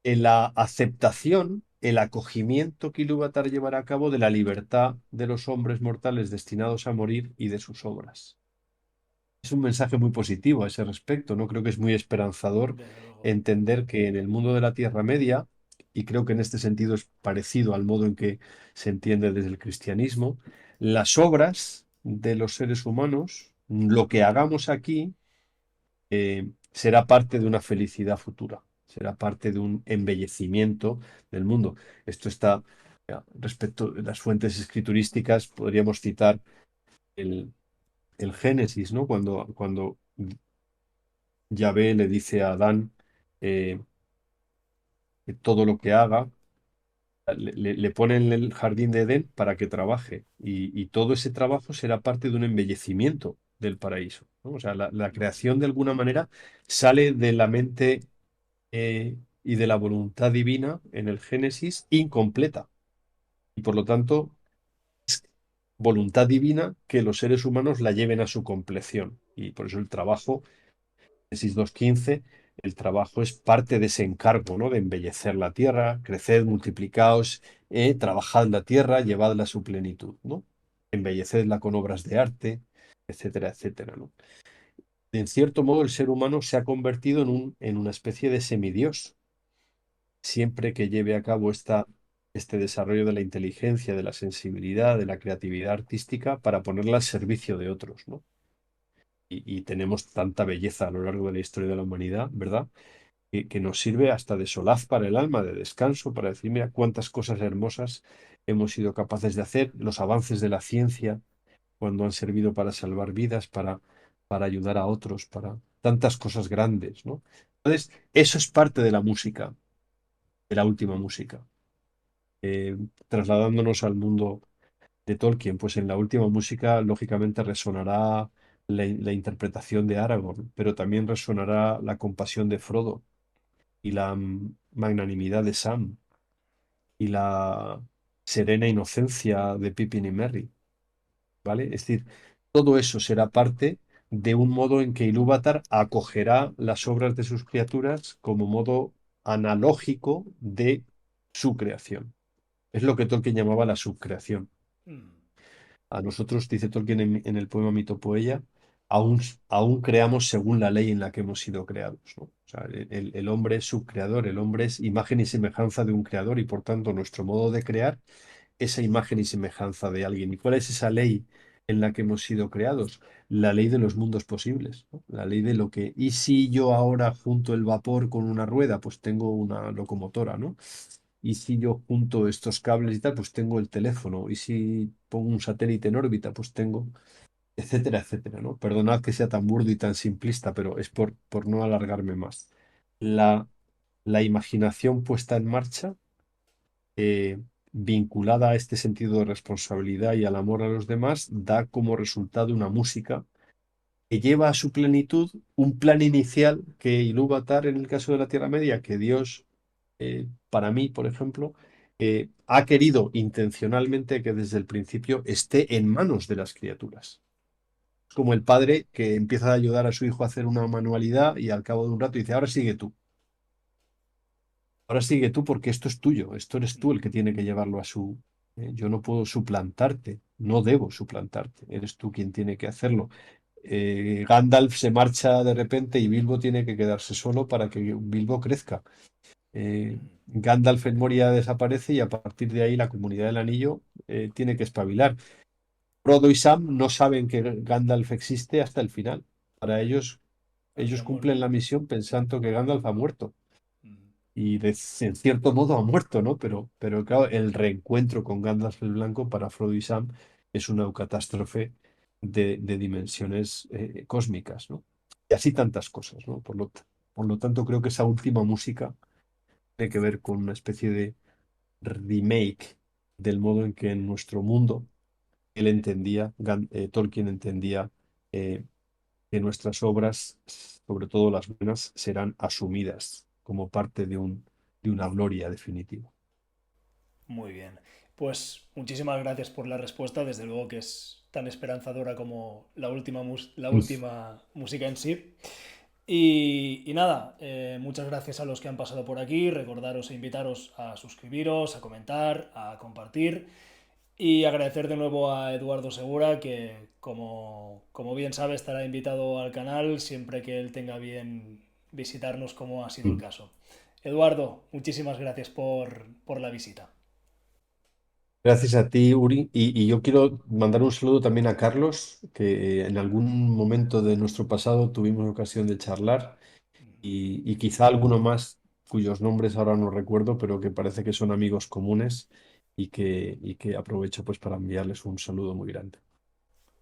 Speaker 2: en la aceptación, el acogimiento que Ilúvatar llevará a cabo de la libertad de los hombres mortales destinados a morir y de sus obras. Es un mensaje muy positivo a ese respecto, ¿no? Creo que es muy esperanzador
Speaker 1: Desde luego.
Speaker 2: entender que en el mundo de la Tierra Media, y creo que en este sentido es parecido al modo en que se entiende desde el cristianismo, las obras de los seres humanos, lo que hagamos aquí, será parte de una felicidad futura, será parte de un embellecimiento del mundo. Esto está, respecto de las fuentes escriturísticas, podríamos citar el, el Génesis, ¿no? Cuando Yahvé le dice a Adán eh, que todo lo que haga, le pone en el jardín de Edén para que trabaje y todo ese trabajo será parte de un embellecimiento del paraíso, ¿no? O sea, la creación de alguna manera sale de la mente y de la voluntad divina en el Génesis incompleta y por lo tanto voluntad divina que los seres humanos la lleven a su compleción y por eso el trabajo Génesis 2:15, el trabajo es parte de ese encargo, ¿no? De embellecer la tierra, creced, multiplicaos, trabajad la tierra, llevadla a su plenitud, ¿no? Embellecedla con obras de arte, etcétera, etcétera, ¿no? En cierto modo, el ser humano se ha convertido en una especie de semidios, siempre que lleve a cabo esta este desarrollo de la inteligencia, de la sensibilidad, de la creatividad artística para ponerla al servicio de otros, ¿no? Y tenemos tanta belleza a lo largo de la historia de la humanidad, ¿verdad? Que nos sirve hasta de solaz para el alma, de descanso, para decir, mira, cuántas cosas hermosas hemos sido capaces de hacer, los avances de la ciencia, cuando han servido para salvar vidas, para ayudar a otros, para tantas cosas grandes, ¿no? Entonces, eso es parte de la música, de la última música. Eh, Trasladándonos al mundo de Tolkien, pues en la última música, lógicamente, resonará la interpretación de Aragorn, pero también resonará la compasión de Frodo y la magnanimidad de Sam y la serena inocencia de Pippin y Merry, ¿vale? Es decir, todo eso será parte de un modo en que Ilúvatar acogerá las obras de sus criaturas como modo analógico de su creación. Es lo que Tolkien llamaba la subcreación.
Speaker 1: Mm,
Speaker 2: A nosotros, dice Tolkien en el poema Mitopoeia, aún, aún creamos según la ley en la que hemos sido creados, ¿no? O sea, el hombre es subcreador, el hombre es imagen y semejanza de un creador y por tanto nuestro modo de crear esa imagen y semejanza de alguien. ¿Y cuál es esa ley en la que hemos sido creados? La ley de los mundos posibles, ¿no? La ley de lo que, ¿y si yo ahora junto el vapor con una rueda? Pues tengo una locomotora, ¿no? Y si yo junto estos cables y tal, pues tengo el teléfono. Y si pongo un satélite en órbita, pues tengo, etcétera, etcétera, ¿no? Perdonad que sea tan burdo y tan simplista, pero es por no alargarme más. La, la imaginación puesta en marcha vinculada a este sentido de responsabilidad y al amor a los demás, da como resultado una música que lleva a su plenitud un plan inicial que Ilúvatar, en el caso de la Tierra Media, que Dios, para mí, por ejemplo, ha querido intencionalmente que desde el principio esté en manos de las criaturas. Es como el padre que empieza a ayudar a su hijo a hacer una manualidad y al cabo de un rato dice, ahora sigue tú. Ahora sigue tú porque esto es tuyo, esto eres tú el que tiene que llevarlo a su... yo no puedo suplantarte, no debo suplantarte, eres tú quien tiene que hacerlo. Gandalf se marcha de repente y Bilbo tiene que quedarse solo para que Bilbo crezca.
Speaker 1: mm,
Speaker 2: Gandalf en Moria desaparece y a partir de ahí la comunidad del anillo tiene que espabilar. Frodo y Sam no saben que Gandalf existe hasta el final. Para ellos,
Speaker 1: Hasta
Speaker 2: ellos
Speaker 1: que muere.
Speaker 2: cumplen la misión pensando que Gandalf ha muerto
Speaker 1: Mm,
Speaker 2: y en cierto modo ha muerto, ¿no? Pero claro, el reencuentro con Gandalf el Blanco para Frodo y Sam es una catástrofe de dimensiones cósmicas, ¿no? Y así tantas cosas, ¿no? Por lo tanto, creo que esa última música tiene que ver con una especie de remake del modo en que en nuestro mundo él entendía, Tolkien entendía eh, que nuestras obras, sobre todo las buenas, serán asumidas como parte de una gloria definitiva.
Speaker 1: muy bien. Pues muchísimas gracias por la respuesta. Desde luego que es tan esperanzadora como la última música en sí. Y nada, muchas gracias a los que han pasado por aquí. Recordaros e invitaros a suscribiros, a comentar, a compartir. Y agradecer de nuevo a Eduardo Segura, que como bien sabe estará invitado al canal siempre que él tenga bien visitarnos, como ha sido el
Speaker 2: Mm.
Speaker 1: caso. Eduardo, muchísimas gracias por la visita.
Speaker 2: Gracias a ti, Uri. Y yo quiero mandar un saludo también a Carlos, que en algún momento de nuestro pasado tuvimos ocasión de charlar y quizá alguno más cuyos nombres ahora no recuerdo, pero que parece que son amigos comunes y que aprovecho pues para enviarles un saludo muy grande.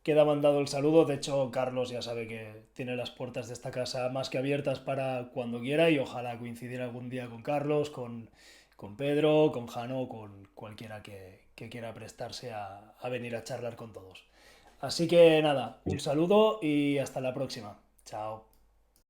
Speaker 1: Queda mandado el saludo. De hecho, Carlos ya sabe que tiene las puertas de esta casa más que abiertas para cuando quiera y ojalá coincidir algún día con Carlos, con Pedro, con Jano, con cualquiera que quiera prestarse a venir a charlar con todos. Así que nada, un saludo y hasta la próxima. Chao.